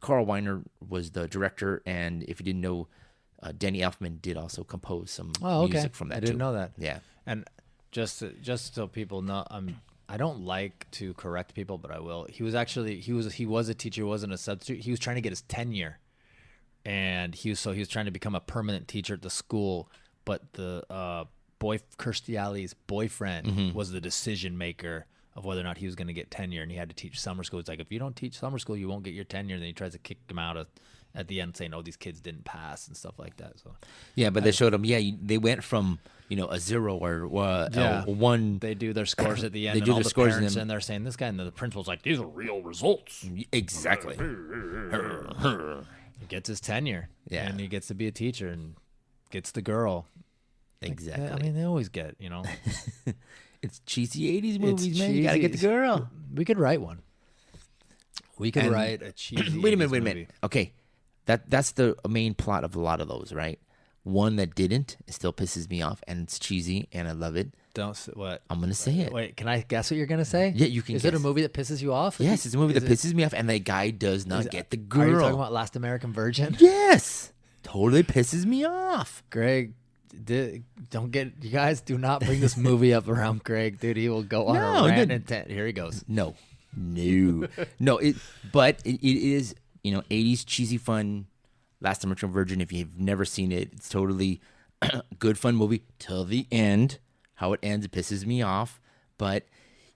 Carl Weiner was the director, and if you didn't know, Danny Elfman did also compose some music from that. I didn't know that. Yeah. And just so people know, I don't like to correct people, but I will. He was a teacher, wasn't a substitute. He was trying to get his tenure, and he was trying to become a permanent teacher at the school. But the Kirstie Alley's boyfriend was the decision maker of whether or not he was going to get tenure, and he had to teach summer school. It's like, if you don't teach summer school, you won't get your tenure. And then he tries to kick him out at the end, saying, "Oh, these kids didn't pass" and stuff like that. So yeah, but they showed them. Yeah, they went from a 0 or a 1. They do their scores at the end. They do all their the scores, parents, and they're saying this guy, and the principal's like, "These are real results." Exactly. He gets his tenure, and he gets to be a teacher and gets the girl. Exactly. I mean, they always get, It's cheesy 80s movies, man. You got to get the girl. We could write one. We could write a cheesy Wait a 80s minute. movie. Okay. That's the main plot of a lot of those, right? One that didn't, it still pisses me off, and it's cheesy, and I love it. What? I'm gonna say it. Wait, can I guess what you're gonna say? Yeah, you can. Is it a movie that pisses you off? Yes, it's a movie that pisses me off, and the guy does not get the girl. Are you talking about Last American Virgin? Yes, totally pisses me off. Greg, don't get you guys. Do not bring this movie up around Greg, dude. He will go on a rant and here he goes. No. But it is 80s cheesy fun. Last American Virgin. If you've never seen it, it's totally good fun movie till the end. How it ends, it pisses me off, but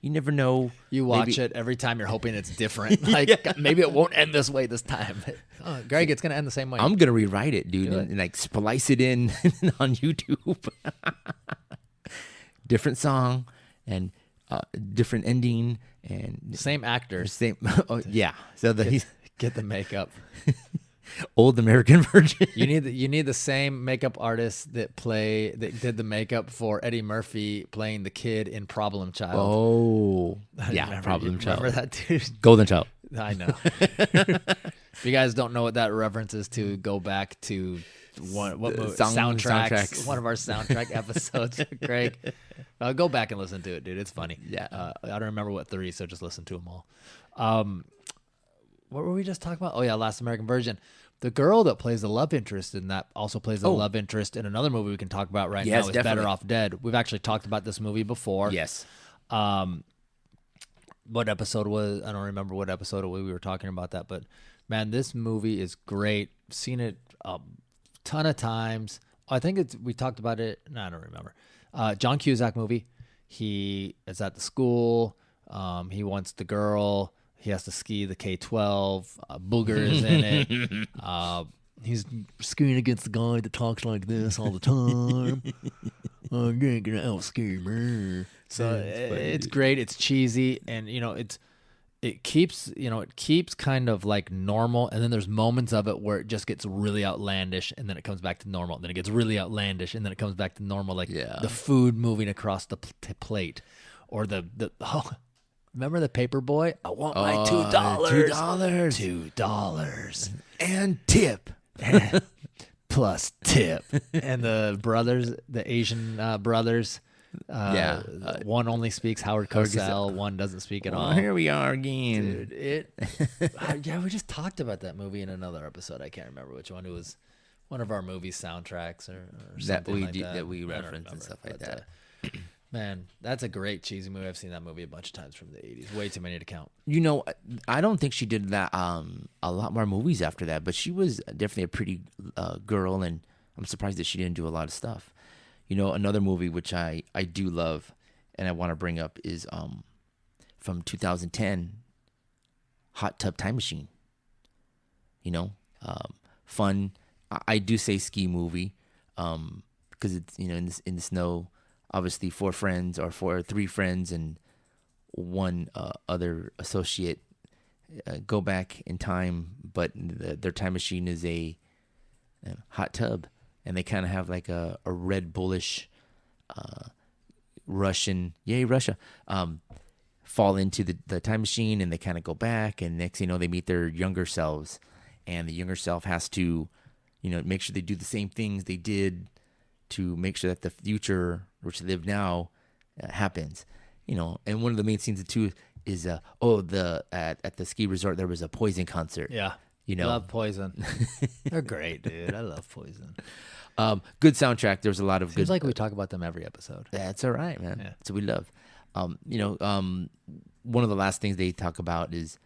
you never know. You watch it every time you're hoping it's different. Like maybe it won't end this way this time. Greg, it's gonna end the same way. I'm gonna rewrite it, dude, and like splice it in on YouTube. Different song and different ending and same actors. Same, yeah. So he's get the makeup. Old American Virgin. You need the same makeup artist that did the makeup for Eddie Murphy playing the kid in Problem Child. Oh, yeah, Problem Child. Remember that dude? Golden Child. I know. If you guys don't know what that reference is to, go back to soundtracks. One of our soundtrack episodes. Greg, go back and listen to it, dude. It's funny. Yeah. I don't remember what 3, so just listen to them all. What were we just talking about? Oh yeah, Last American Virgin. The girl that plays the love interest in that also plays the love interest in another movie we can talk about right now. Is definitely. Better Off Dead. We've actually talked about this movie before. Yes. What episode was? I don't remember what episode we were talking about that, but man, this movie is great. Seen it a ton of times. I think we talked about it. No, I don't remember. John Cusack movie. He is at the school. He wants the girl. He has to ski the K-12. Booger is in it. He's skiing against the guy that talks like this all the time. I'm gonna out-ski me. So it's great. It's cheesy, and it keeps kind of like normal, and then there's moments of it where it just gets really outlandish, and then it comes back to normal. And then it gets really outlandish, and then it comes back to normal, like the food moving across the plate, or remember the paper boy? I want my $2. $2 and tip. Plus tip. And the brothers, the Asian brothers, one only speaks Howard Cosell, one doesn't speak at all. Here we are again. Dude, we just talked about that movie in another episode. I can't remember which one. It was one of our movie soundtracks or something that we referenced and stuff like that. Man, that's a great cheesy movie. I've seen that movie a bunch of times from the 80s. Way too many to count. I don't think she did that a lot more movies after that, but she was definitely a pretty girl, and I'm surprised that she didn't do a lot of stuff. Another movie which I do love and I want to bring up is from 2010, Hot Tub Time Machine. Fun. I do say ski movie because it's in the snow. Obviously, 3 friends and one other associate go back in time, but their time machine is a hot tub, and they kind of have like a Red Bullish Russian, yay Russia, fall into the time machine, and they kind of go back, and next they meet their younger selves, and the younger self has to make sure they do the same things they did to make sure that the future, which they live now, happens. And one of the main scenes too is at the ski resort there was a Poison concert. Yeah, love Poison. They're great, dude. I love Poison. Good soundtrack. There's a lot of Seems like we talk about them every episode. That's all right, man. Yeah. That's what we love. One of the last things they talk about is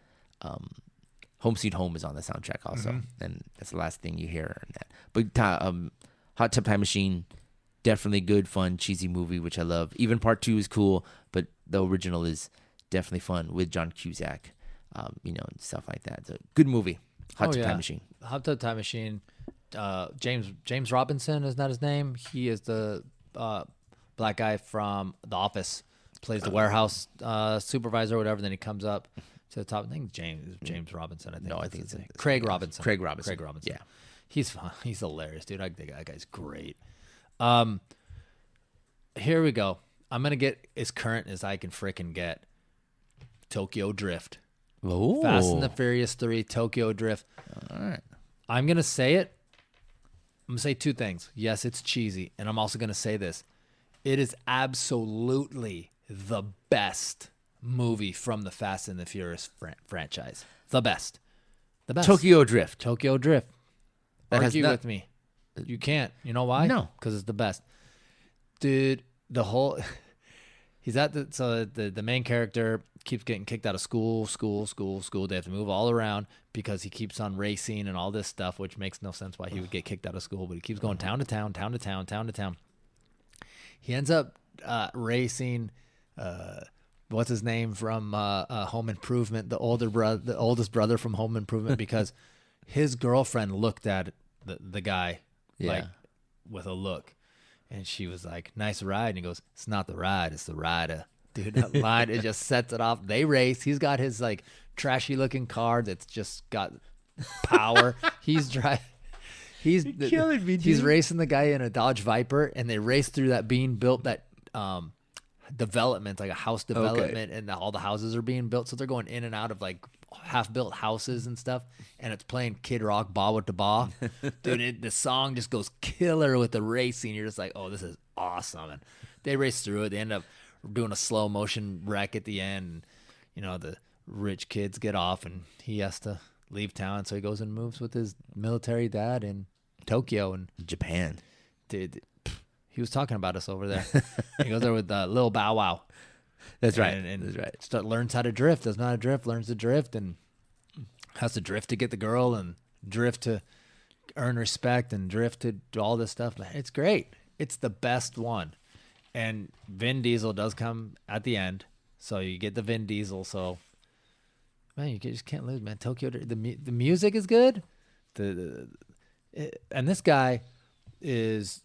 Home Sweet Home is on the soundtrack also, and that's the last thing you hear in that. But Hot Tub Time Machine, definitely good, fun, cheesy movie, which I love. Even part 2 is cool, but the original is definitely fun with John Cusack, and stuff like that. It's a good movie. Hot Tub Time Machine. Hot Tub Time Machine. James Robinson, isn't that his name? He is the black guy from The Office. Plays the warehouse supervisor or whatever. Then he comes up to the top. I think James Robinson. I think. No, I think it's Craig Robinson. Craig Robinson. Yeah. He's fun. He's hilarious, dude. I think that guy's great. Here we go. I'm going to get as current as I can frickin' get. Tokyo Drift. Oh. Fast and the Furious 3, Tokyo Drift. All right. I'm going to say it. I'm going to say 2 things. Yes, it's cheesy. And I'm also going to say this. It is absolutely the best movie from the Fast and the Furious franchise. The best. The best. Tokyo Drift. Tokyo Drift. That has Argue not- with me. You can't. You know why? No. Because it's the best. Dude, the whole... He's at the... So the main character keeps getting kicked out of school. They have to move all around because he keeps on racing and all this stuff, which makes no sense why he would get kicked out of school. But he keeps going town to town. He ends up racing... what's his name from Home Improvement, the oldest brother from Home Improvement, because his girlfriend looked at the guy like with a look, and she was like, "Nice ride," and he goes, "It's not the ride, it's the rider." Dude, that line, it just sets it off. They race. He's got his like trashy looking car that's just got power. He's driving. He's killing me, He's dude. racing the guy in a Dodge Viper, and they race through that being built that development, like a house development, and all the houses are being built, so they're going in and out of like half-built houses and stuff, and it's playing Kid Rock Ba with the Ba. Dude, the song just goes killer with the racing. You're just like, oh, this is awesome. And they race through it. They end up doing a slow motion wreck at the end, and, you know, the rich kids get off and he has to leave town, so he goes and moves with his military dad in Tokyo. And Japan. dude, he was talking about us over there. He goes there with Lil Bow Wow. That's right. And That's right. learns how to drift. Doesn't know how to drift. Learns to drift and has to drift to get the girl and drift to earn respect and drift to do all this stuff. Man, it's great. It's the best one. And Vin Diesel does come at the end, so you get the Vin Diesel. So man, you just can't lose, man. Tokyo. The music is good. And this guy is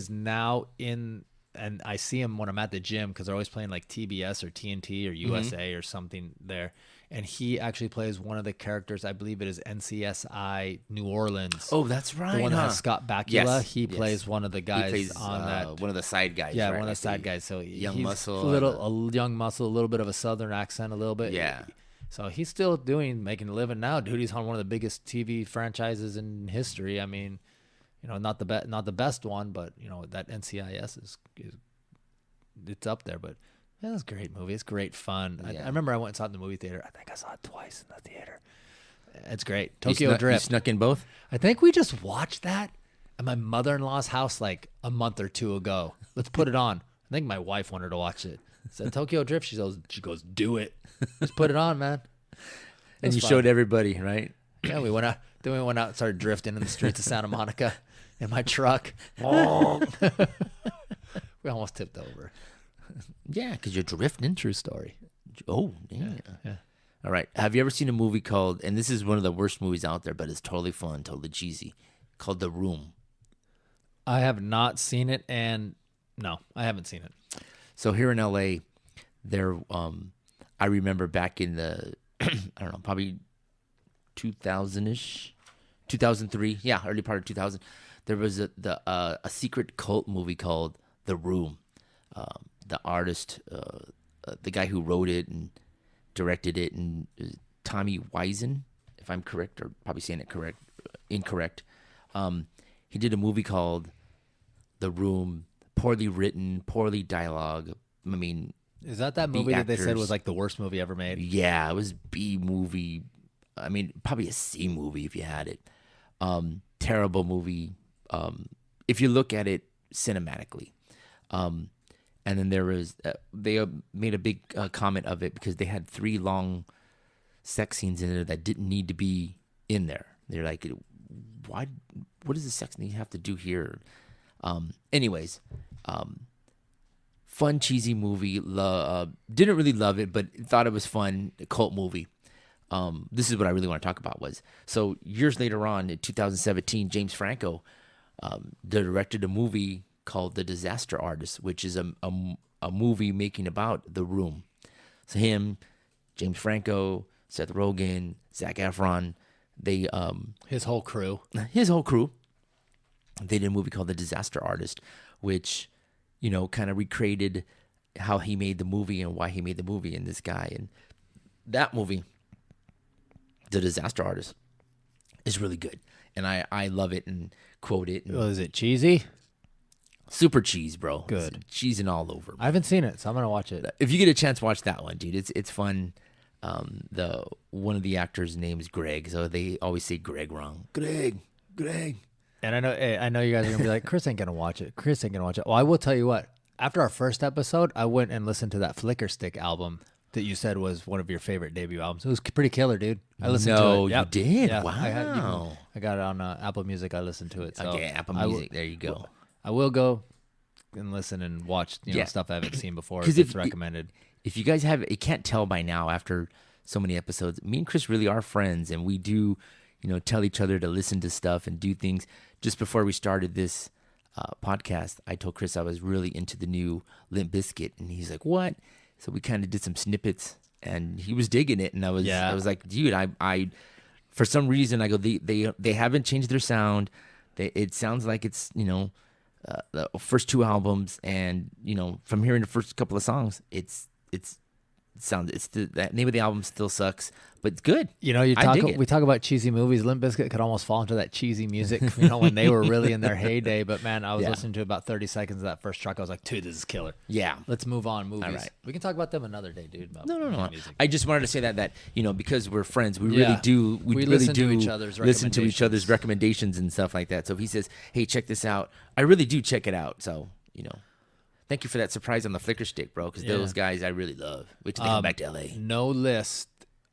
now in. And I see him when I'm at the gym because they're always playing like TBS or TNT or USA or something there. And he actually plays one of the characters. I believe it is NCSI New Orleans. Oh, that's right. The one that has Scott Bakula. Yes, He yes. plays one of the guys He plays on that. one of the side guys. Yeah, right? one of the Like side guys. So young he's muscle. a young muscle, a little bit of a southern accent, a little bit. Yeah. So he's still making a living now, dude. He's on one of the biggest TV franchises in history. I mean, you know, not the best one, but you know that NCIS is it's up there. But yeah, it's a great movie. It's great fun. Yeah. I remember I went and saw it in the movie theater. I think I saw it twice in the theater. It's great. Tokyo Drift. You snuck in both? I think we just watched that at my mother-in-law's house like a month or two ago. Let's put it on. I think my wife wanted to watch it. I said Tokyo Drift. She goes, do it. Just put it on, man. And you showed everybody, right? Yeah, we went out. Then we went out and started drifting in the streets of Santa Monica in my truck. We almost tipped over. Yeah, because you're drifting. True story. Oh, yeah. Yeah. All right. Have you ever seen a movie called, and this is one of the worst movies out there, but it's totally fun, totally cheesy, called The Room? I have not seen it, and no, I haven't seen it. So here in LA, there, I remember back in the, I don't know, probably 2000-ish, 2003, yeah, early part of 2000, there was a secret cult movie called The Room. The artist, the guy who wrote it and directed it, and Tommy Wiseau, if I'm correct, or probably saying it incorrect. He did a movie called The Room, poorly written, poorly dialogue. I mean, Is that movie that they said was like the worst movie ever made? yeah, it was B movie. I mean, probably a C movie if you had it. Terrible movie. If you look at it cinematically. And then there was, they made a big comment of it because they had 3 long sex scenes in there that didn't need to be in there. They're like, why? What does the sex scene have to do here? Anyways, fun, cheesy movie. Didn't really love it, but thought it was fun. A cult movie. This is what I really want to talk about was, so years later on in 2017, James Franco directed a movie called The Disaster Artist, which is a movie making about The Room. So him, James Franco, Seth Rogen, Zac Efron, they His whole crew. They did a movie called The Disaster Artist, which, you know, kind of recreated how he made the movie and why he made the movie, and this guy. And that movie, The Disaster Artist, is really good. And I love it and quote it. And Well, is it cheesy? Super cheese, bro. Good. It's cheesing all over. I haven't seen it, so I'm gonna watch it. If you get a chance, watch that one, dude. It's fun. The one of the actors' name is Gregg, so they always say Gregg wrong. Gregg. And I know you guys are gonna be like, Chris ain't gonna watch it. Well, I will tell you what. After our first episode, I went and listened to that Flicker Stick album that you said was one of your favorite debut albums. It was pretty killer, dude. I listened to it. No, you did? Yeah, Wow. I got it on Apple Music. I listened to it. So Okay, Apple Music. There you go. I will go and listen and watch stuff I haven't seen before. Because it's recommended. If you guys you can't tell by now after so many episodes, me and Chris really are friends, and we do, tell each other to listen to stuff and do things. Just before we started this podcast, I told Chris I was really into the new Limp Bizkit, and he's like, "What?" So we kind of did some snippets, and he was digging it, and I was like, "Dude, I for some reason I go they haven't changed their sound. It sounds like it's the first two albums, and from hearing the first couple of songs, the name of the album still sucks, but it's good. We talk about cheesy movies. Limp Bizkit could almost fall into that cheesy music, when they were really in their heyday. But man, I was listening to about 30 seconds of that first track. I was like, dude, this is killer. Yeah. Let's move on. Movies. All right. We can talk about them another day, dude. No. Music. I just wanted to say that because we're friends, we really do listen to each other's recommendations and stuff like that. So if he says, hey, check this out, I really do check it out. So, thank you for that surprise on the Flicker Stick, bro, because those guys I really love. Wait till they come back to LA. No list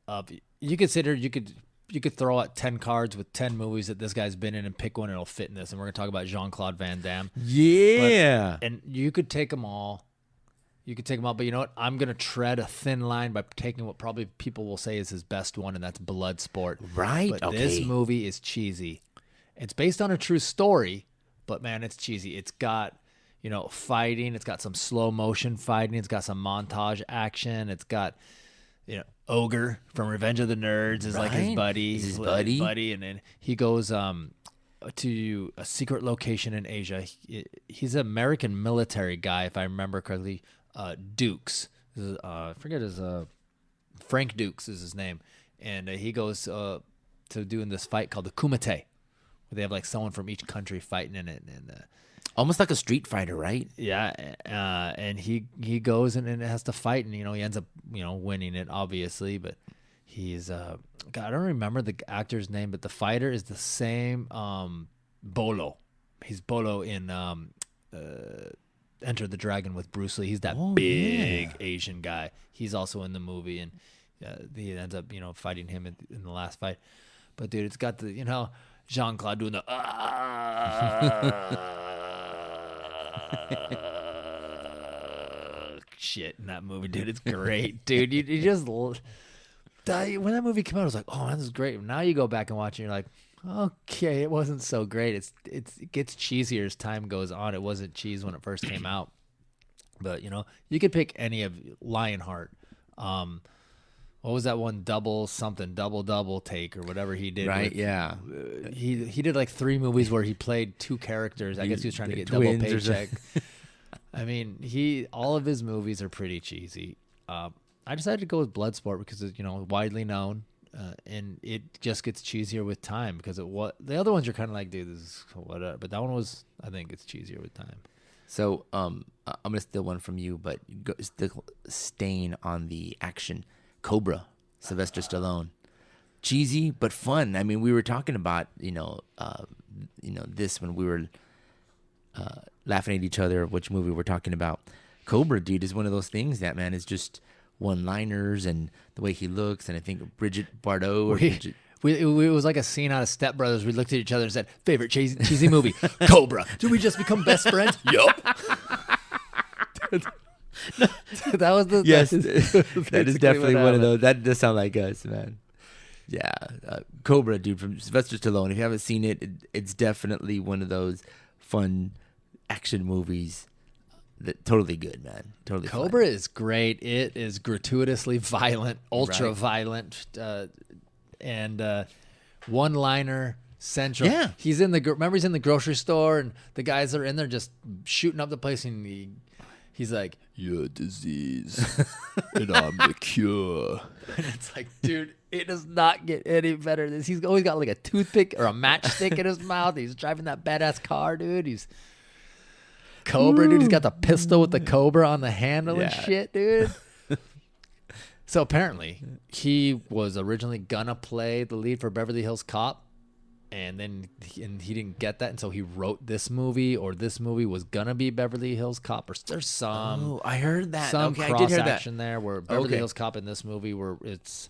of you could throw out 10 cards with 10 movies that this guy's been in and pick one and it'll fit in this. And we're gonna talk about Jean-Claude Van Damme. Yeah. And you could take them all. But you know what? I'm gonna tread a thin line by taking what probably people will say is his best one, and that's Bloodsport. Right. But this movie is cheesy. It's based on a true story, but man, it's cheesy. It's got fighting. It's got some slow motion fighting. It's got some montage action. It's got, Ogre from Revenge of the Nerds is like his buddy. Is his buddy? And then he goes to a secret location in Asia. He's an American military guy, if I remember correctly. Dukes. I forget his Frank Dukes is his name, and he goes to doing this fight called the Kumite, where they have like someone from each country fighting in it, and almost like a Street Fighter, right? Yeah, and he goes and has to fight, and he ends up winning it, obviously. But he's God, I don't remember the actor's name, but the fighter is the same. Bolo, he's Bolo in Enter the Dragon with Bruce Lee. He's that big Asian guy. He's also in the movie, and he ends up fighting him in the last fight. But dude, it's got the Jean-Claude doing the shit in that movie, dude. It's great, dude. You just when that movie came out, I was like, oh, man, this is great. Now you go back and watch it, and you're like, okay, it wasn't so great. It gets cheesier as time goes on. It wasn't cheese when it first came out, but you could pick any of Lionheart. What was that one? Double take or whatever he did. Right. Yeah. He did like 3 movies where he played 2 characters. I guess he was trying to get double paycheck. I mean, all of his movies are pretty cheesy. I decided to go with Bloodsport because it's widely known, and it just gets cheesier with time because the other ones you're kind of like, dude, this is whatever. But that one I think it's cheesier with time. So I'm gonna steal one from you, but still staying on the action. Cobra, Sylvester Stallone, cheesy but fun. I mean, we were talking about this when we were laughing at each other. Which movie we're talking about? Cobra, dude, is one of those things that man is just one-liners and the way he looks. And I think Brigitte Bardot it was like a scene out of Step Brothers. We looked at each other and said, "Favorite cheesy movie, Cobra." Did we just become best friends? Yup. That was the yes. That is definitely one of those. That does sound like us, man. Yeah, Cobra, dude, from Sylvester Stallone. If you haven't seen it, it's definitely one of those fun action movies. That totally good, man. Totally. Cobra fun. is great. It is gratuitously violent, ultra violent, and one-liner. Central. Yeah, he's in the grocery store, and the guys are in there just shooting up the place, and he's like, "You're a disease, and I'm the cure." And it's like, dude, it does not get any better than this. He's always got like a toothpick or a matchstick in his mouth. He's driving that badass car, dude. Cobra, dude. He's got the pistol with the Cobra on the handle and Yeah. shit, dude. So apparently, he was originally gonna play the lead for Beverly Hills Cop, and then he didn't get that, and so he wrote this movie, or this movie was gonna be Beverly Hills Cop, or there's some I heard that. some Okay, I cross did hear that. action there where Beverly Okay. Hills Cop in this movie, where it's,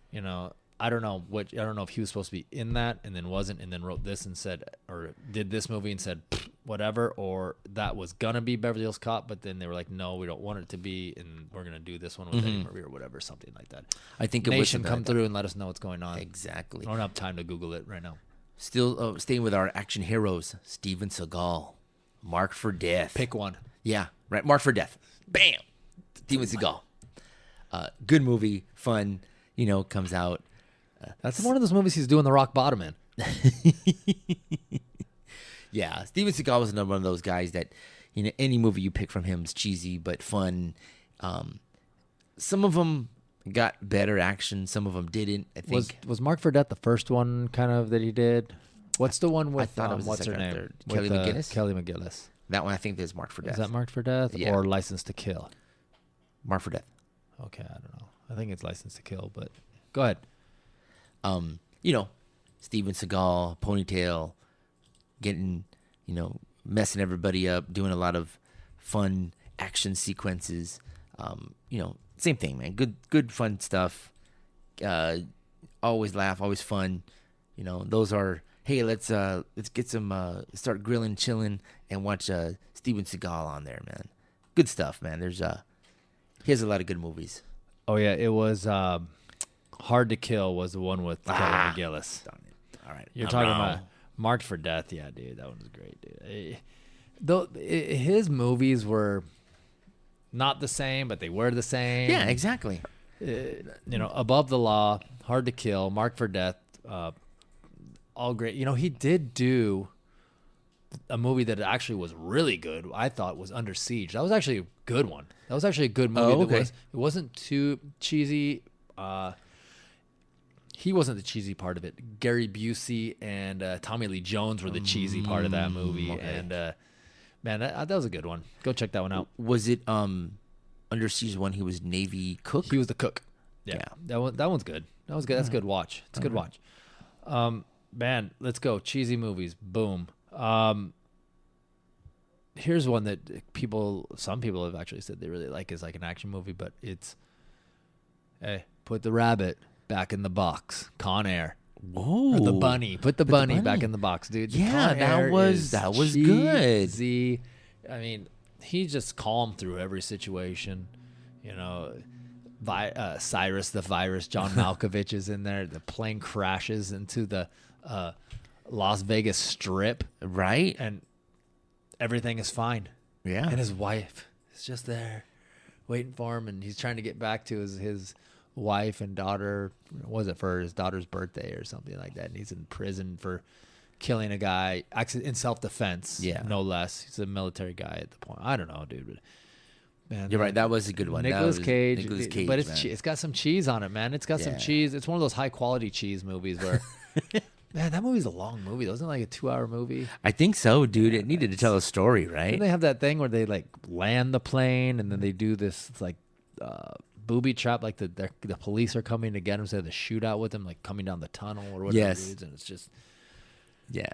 you know, I don't know if he was supposed to be in that and then wasn't, and then wrote this and said, or did this movie and said whatever, or that was gonna be Beverly Hills Cop, but then they were like, no, we don't want it to be, and we're gonna do this one with Eddie Murphy or whatever, something like that. I think it was Nation, something come like that. through and let us know what's going on. Exactly. I don't have time to Google it right now. Still staying with our action heroes, Steven Seagal, Marked for Death. Pick one. Yeah, right. Marked for Death. Bam. Steven Seagal. Good movie, fun. Comes out. That's one of those movies he's doing the rock bottom in. Yeah, Steven Seagal was another one of those guys that, any movie you pick from him is cheesy but fun. Some of them got better action, some of them didn't. I think Was Mark for Death the first one kind of that he did? What's the one with thought it was the what's her second or name? third. With, Kelly McGillis? Kelly McGillis. that one I think is Marked for Death. Is that Marked for Death Yeah. or License to Kill? Marked for Death. Okay, I don't know. I think it's License to Kill, but go ahead. Steven Seagal, ponytail, getting, messing everybody up, doing a lot of fun action sequences. Same thing, man. Good fun stuff. Always laugh, always fun. Those are, hey, let's get some start grilling, chilling, and watch Steven Seagal on there, man. Good stuff, man. He has a lot of good movies. Oh yeah, it was Hard to Kill was the one with Kelly McGillis. Darn it. All right. You're I'm talking wrong. about Marked for Death, yeah, dude. That one was great, dude. His movies were not the same, but they were the same. Yeah, exactly. Above the Law, Hard to Kill, Marked for Death, all great. He did do a movie that actually was really good. I thought was Under Siege. That was actually a good one. That was actually a good movie. Oh, okay. It wasn't too cheesy. He wasn't the cheesy part of it. Gary Busey and Tommy Lee Jones were the cheesy part of that movie. Okay. And man, that was a good one. Go check that one out. Was it Under Siege one? He was Navy cook. He was the cook. Yeah. That one's good. That was good. That's a good watch. It's a good watch. Man, let's go. Cheesy movies. Boom. Here's one that some people have actually said they really like is like an action movie, but it's, hey, put the rabbit back in the box. Con Air. Whoa. Or the bunny. Put the bunny back bunny. in the box, dude. Yeah, Con that Air was- is good. cheesy. I mean, he's just calm through every situation. Cyrus the Virus, John Malkovich is in there. The plane crashes into the Las Vegas Strip, Right? and everything is fine. Yeah. And his wife is just there waiting for him, and he's trying to get back to his wife and daughter. Was it for his daughter's birthday or something like that? And he's in prison for killing a guy in self-defense, Yeah. no less. He's a military guy at the point. I don't know, dude. But man, You're right. That was a good one. Nicolas Cage, Nicolas Cage, but man. it's got some cheese on it, man. It's got some Yeah. cheese. It's one of those high-quality cheese movies where, man, that movie's a long movie. Wasn't it like a 2-hour movie? I think so, dude. It needed to tell a story, right? Didn't they have that thing where they like land the plane and then they do this like booby trap, like the police are coming to get him, so they have the shootout with him, like coming down the tunnel or whatever. Yes. Dudes, and it's just Yeah.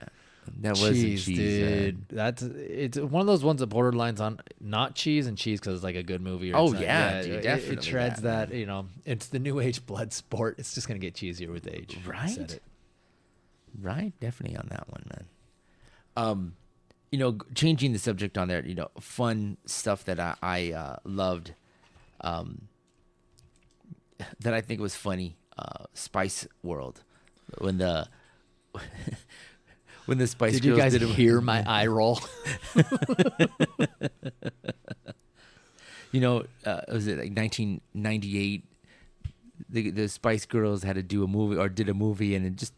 That was cheese, cheese, dude. It's one of those ones that borderlines on not cheese and cheese because it's like a good movie. Or Oh, it's not- yeah, dude, it definitely treads that, that. It's the new age blood sport. It's just gonna get cheesier with age. I Right? said it. Right, definitely on that one, man. Changing the subject on there, fun stuff that I loved, that I think was funny. Spice World, when the Spice Did Girls you guys did hear my eye roll? was it like 1998? The Spice Girls had to do a movie or did a movie, and it just,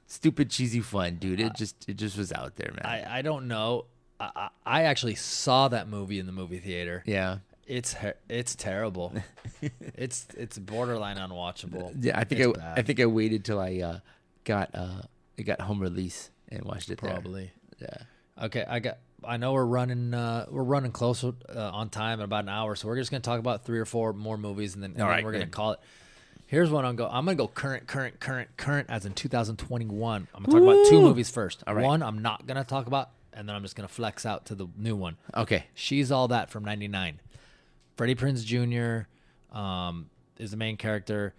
stupid cheesy fun, dude. It just was out there, man. I don't know. I actually saw that movie in the movie theater. Yeah. It's terrible. it's borderline unwatchable. Yeah, I think It's bad. I think I waited till I got home release and watched it there. Probably. Yeah. Okay, I know we're running close on time in about an hour, so we're just gonna talk about 3 or 4 more movies, and then we're gonna call it. Here's what I'm gonna go current as in 2021. I'm gonna talk about 2 movies first. All right. One I'm not gonna talk about, and then I'm just gonna flex out to the new one. Okay. She's All That from '99. Freddie Prinze Jr. Is the main character,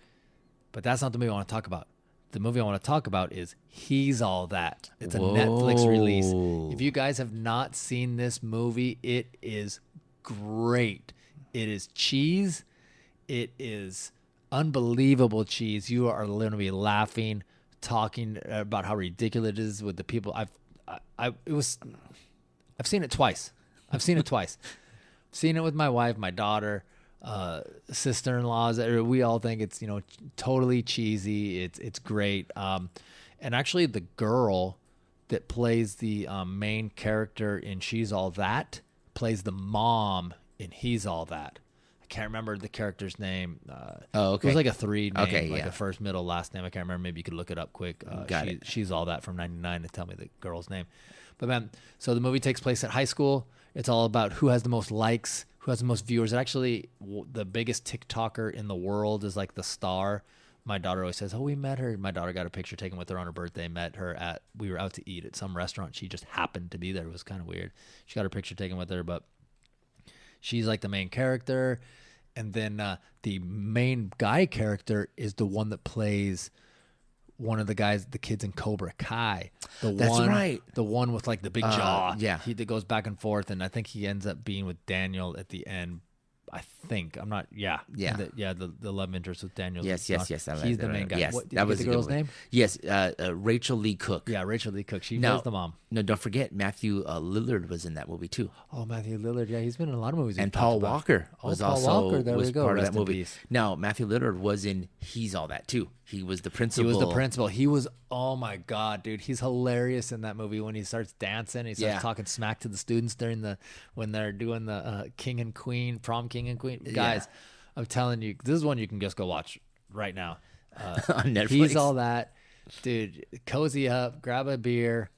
but that's not the movie I want to talk about. The movie I want to talk about is He's All That. It's a Netflix release. If you guys have not seen this movie, it is great. It is cheese. It is unbelievable cheese. You are literally laughing, talking about how ridiculous it is with the people. I've seen it twice. I've seen seen it with my wife, my daughter, sister-in-laws. We all think it's, totally cheesy. It's great. And actually the girl that plays the main character in She's All That plays the mom in He's All That. I can't remember the character's name. Okay. It was like a 3 name, Okay, like yeah. a first, middle, last name. I can't remember. Maybe you could look it up quick. Got it. She's All That from '99 to tell me the girl's name. But man, so the movie takes place at high school. It's all about who has the most likes, who has the most viewers. And actually, the biggest TikToker in the world is like the star. My daughter always says, "Oh, we met her." My daughter got a picture taken with her on her birthday. Met her we were out to eat at some restaurant. She just happened to be there. It was kind of weird. She got a picture taken with her, but she's like the main character. And then the main guy character is the one that plays one of the kids in Cobra Kai. That's right. The one with like the big jaw. Yeah. That goes back and forth. And I think he ends up being with Daniel at the end. I think. I'm not. Yeah. Yeah. The love interest with Daniel. Yes. He's the main guy. Yes, What, did that you was get the a good girl's one. name? Yes, Rachel Lee Cook. Yeah, Rachel Lee Cook. She Now- plays the mom. No, don't forget Matthew Lillard was in that movie too, Oh, Matthew Lillard. Yeah, he's been in a lot of movies. and we've Paul talked about. Walker Oh, was Paul also Walker. There was we go. part of Rest that in movie. peace. Now Matthew Lillard was in He's All That too. He was the He principal. was the principal. He was, oh my God, dude. He's hilarious in that movie when he starts dancing. He starts Yeah. talking smack to the students when they're doing the King and Queen, prom King and Queen. Guys, I'm telling you, this is one you can just go watch right now. on Netflix. He's All That. Dude, cozy up, grab a beer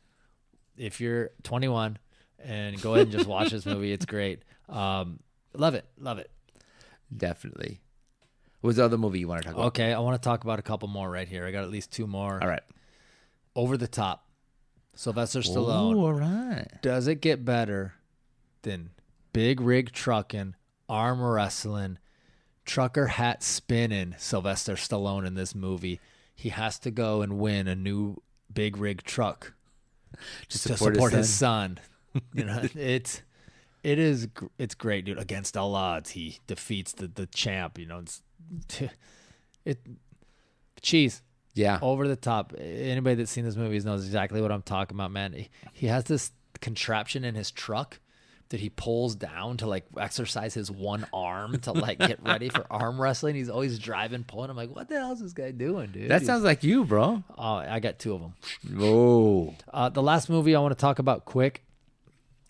if you're 21 and go ahead and just watch this movie. It's great. Love it. Definitely. What was the other movie you want to talk about? Okay, I want to talk about a couple more right here. I got at least 2 more. All right. Over the Top. Sylvester Stallone. Ooh, all right. Does it get better than big rig trucking, arm wrestling, trucker hat spinning Sylvester Stallone in this movie? He has to go and win a new big rig truck to support his son. It's great, dude. Against all odds, he defeats the champ. It's cheese. Yeah. Over the top. Anybody that's seen this movie knows exactly what I'm talking about, man. He has this contraption in his truck that he pulls down to like exercise his one arm to like get ready for arm wrestling. He's always driving, pulling. I'm like, what the hell is this guy doing, dude? That sounds like you, bro. Oh, I got 2 of them. Oh. The last movie I want to talk about quick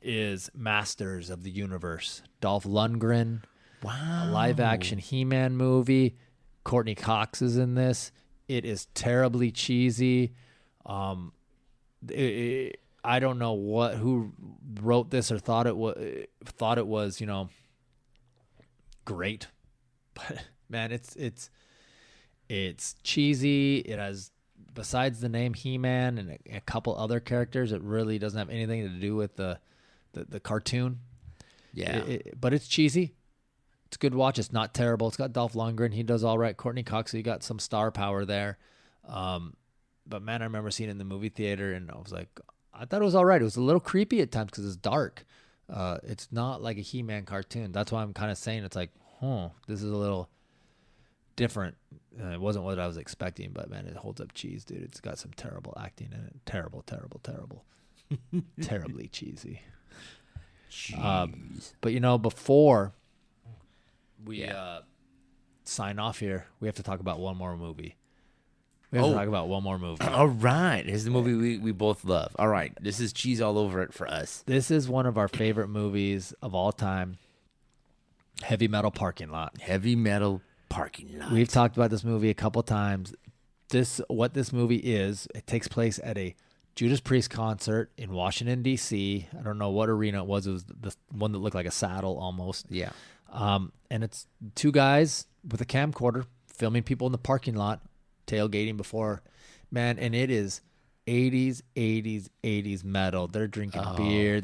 is Masters of the Universe. Dolph Lundgren. Wow. A live action He-Man movie. Courtney Cox is in this. It is terribly cheesy. I don't know who wrote this or thought it was, great. But man, it's cheesy. It has, besides the name He-Man and a couple other characters, it really doesn't have anything to do with the cartoon. Yeah. But it's cheesy. It's a good watch. It's not terrible. It's got Dolph Lundgren. He does all right. Courtney Cox, so you got some star power there. But man, I remember seeing it in the movie theater, and I was like, I thought it was all right. It was a little creepy at times because it's dark. It's not like a He-Man cartoon. That's why I'm kind of saying it's like, this is a little different. It wasn't what I was expecting, but man, it holds up cheese, dude. It's got some terrible acting in it. Terrible. Terribly cheesy. But before we sign off here, we have to talk about one more movie. All right. Here's the movie we both love. All right. This is cheese all over it for us. This is one of our favorite movies of all time. Heavy Metal Parking Lot. Heavy Metal Parking Lot. We've talked about this movie a couple times. What this movie is, it takes place at a Judas Priest concert in Washington, D.C. I don't know what arena it was. It was the one that looked like a saddle almost. Yeah. And it's two guys with a camcorder filming people in the parking lot, tailgating before. Man, and it is 80s metal. They're drinking beer.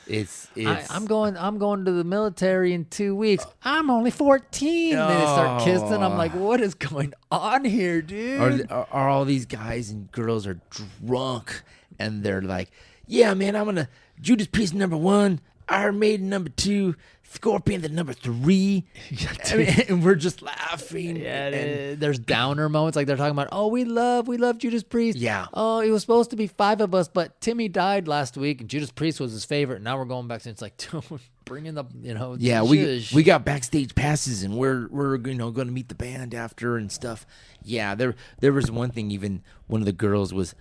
It's I'm going to the military in 2 weeks. I'm only 14. And they start kissing. I'm like, what is going on here, dude? are all these guys and girls are drunk and they're like, yeah, man, I'm gonna Judas Priest number 1, Iron Maiden number 2, Scorpion the number 3. I mean, and we're just laughing. Yeah, and there's downer moments like they're talking about, oh, we love Judas Priest. Yeah. Oh, it was supposed to be 5 of us, but Timmy died last week and Judas Priest was his favorite. And now we're going back to it's like bringing the yeah, we got backstage passes and we're going to meet the band after and stuff. Yeah, there was one thing. Even one of the girls was,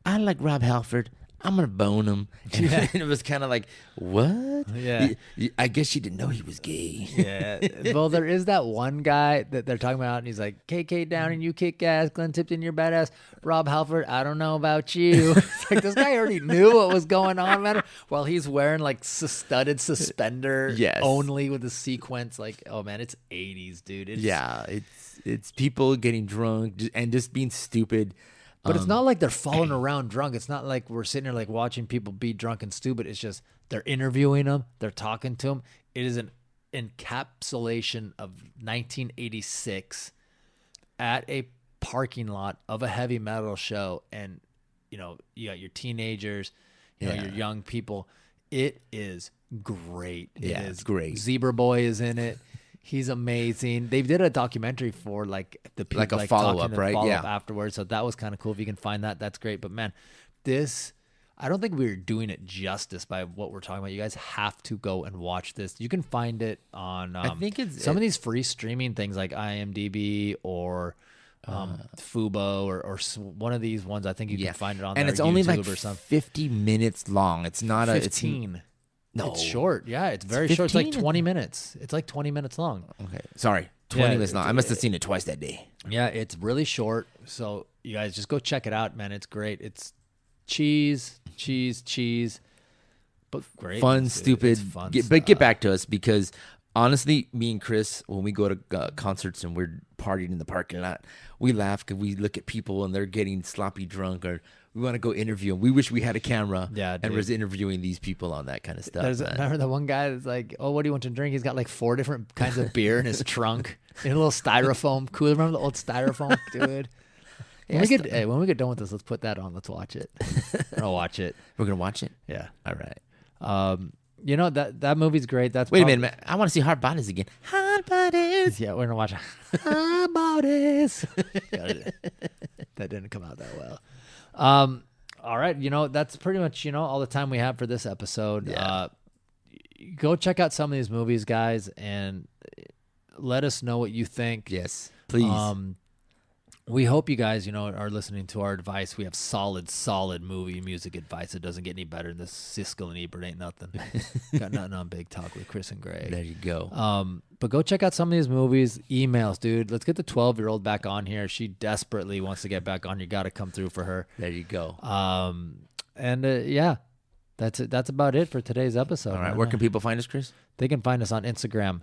I like Rob Halford. I'm going to bone him. And it was kind of like, what? Yeah. I guess she didn't know he was gay. Yeah. Well, there is that one guy that they're talking about, and he's like, KK down and you kick ass. Glenn Tipton, you're badass. Rob Halford, I don't know about you. It's like, this guy already knew what was going on, man. While he's wearing like studded suspender only with a sequence. Like, oh, man, it's 80s, dude. It's people getting drunk and just being stupid. But it's not like they're falling around drunk. It's not like we're sitting here like watching people be drunk and stupid. It's just they're interviewing them. They're talking to them. It is an encapsulation of 1986 at a parking lot of a heavy metal show. And, you got your teenagers, your young people. It is great. It's great. Zebra Boy is in it. He's amazing. They did a documentary for like the people, like a follow-up, right? Follow-up afterwards. So that was kind of cool. If you can find that, that's great. But man, I don't think we're doing it justice by what we're talking about. You guys have to go and watch this. You can find it on I think it's some of these free streaming things like IMDb or Fubo or one of these ones. I think you can find it on and there, it's only YouTube like 50 minutes long. It's not 15. No, it's short. Yeah, it's very short. It's like 20 minutes. It's like 20 minutes long. Okay, sorry, 20 minutes long. I must have seen it twice that day. Yeah, it's really short. So you guys just go check it out, man. It's great. It's cheese, but great, fun, stupid. It's fun but get back to us because honestly, me and Chris, when we go to concerts and we're partying in the parking lot, we laugh because we look at people and they're getting sloppy drunk or. We want to go interview them. We wish we had a camera and was interviewing these people on that kind of stuff. Remember the one guy that's like, oh, what do you want to drink? He's got like 4 different kinds of beer in his trunk in a little styrofoam cooler. Remember the old styrofoam, dude? When we get done with this, let's put that on. Let's watch it. I'll watch it. We're going to watch it? Yeah. All right. That movie's great. Wait a minute, man. I want to see Hard Bodies again. Hard Bodies. Yeah, we're going to watch Hard Bodies. That didn't come out that well. All right. That's pretty much, all the time we have for this episode. Yeah. Go check out some of these movies, guys, and let us know what you think. Yes, please. We hope you guys, are listening to our advice. We have solid movie music advice. It doesn't get any better than this. Siskel and Ebert ain't nothing. Got nothing on Big Talk with Chris and Gregg. There you go. But go check out some of these movies. Emails, dude. Let's get the 12-year-old back on here. She desperately wants to get back on. You got to come through for her. There you go. That's it. That's about it for today's episode. All right. Where can people find us, Chris? They can find us on Instagram.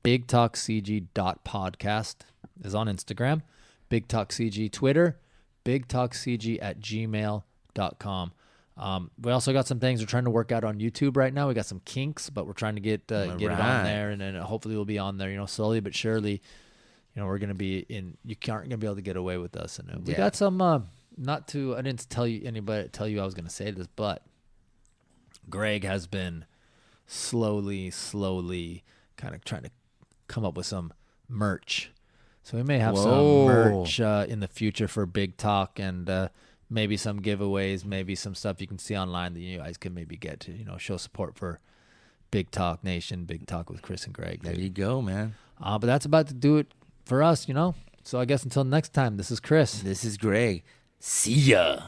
BigTalkCG.podcast is on Instagram. Big Talk CG Twitter, bigtalkcg@gmail.com. We also got some things we're trying to work out on YouTube right now. We got some kinks, but we're trying to get it on there, and then hopefully we'll be on there. Slowly but surely. We're gonna be in. You aren't gonna be able to get away with us. And we got some. I didn't tell you I was gonna say this, but Gregg has been slowly kind of trying to come up with some merch. So we may have some merch in the future for Big Talk and maybe some giveaways, maybe some stuff you can see online that you guys can maybe get to, show support for Big Talk Nation, Big Talk with Chris and Gregg. There you go, man. But that's about to do it for us, So I guess until next time, this is Chris. This is Gregg. See ya.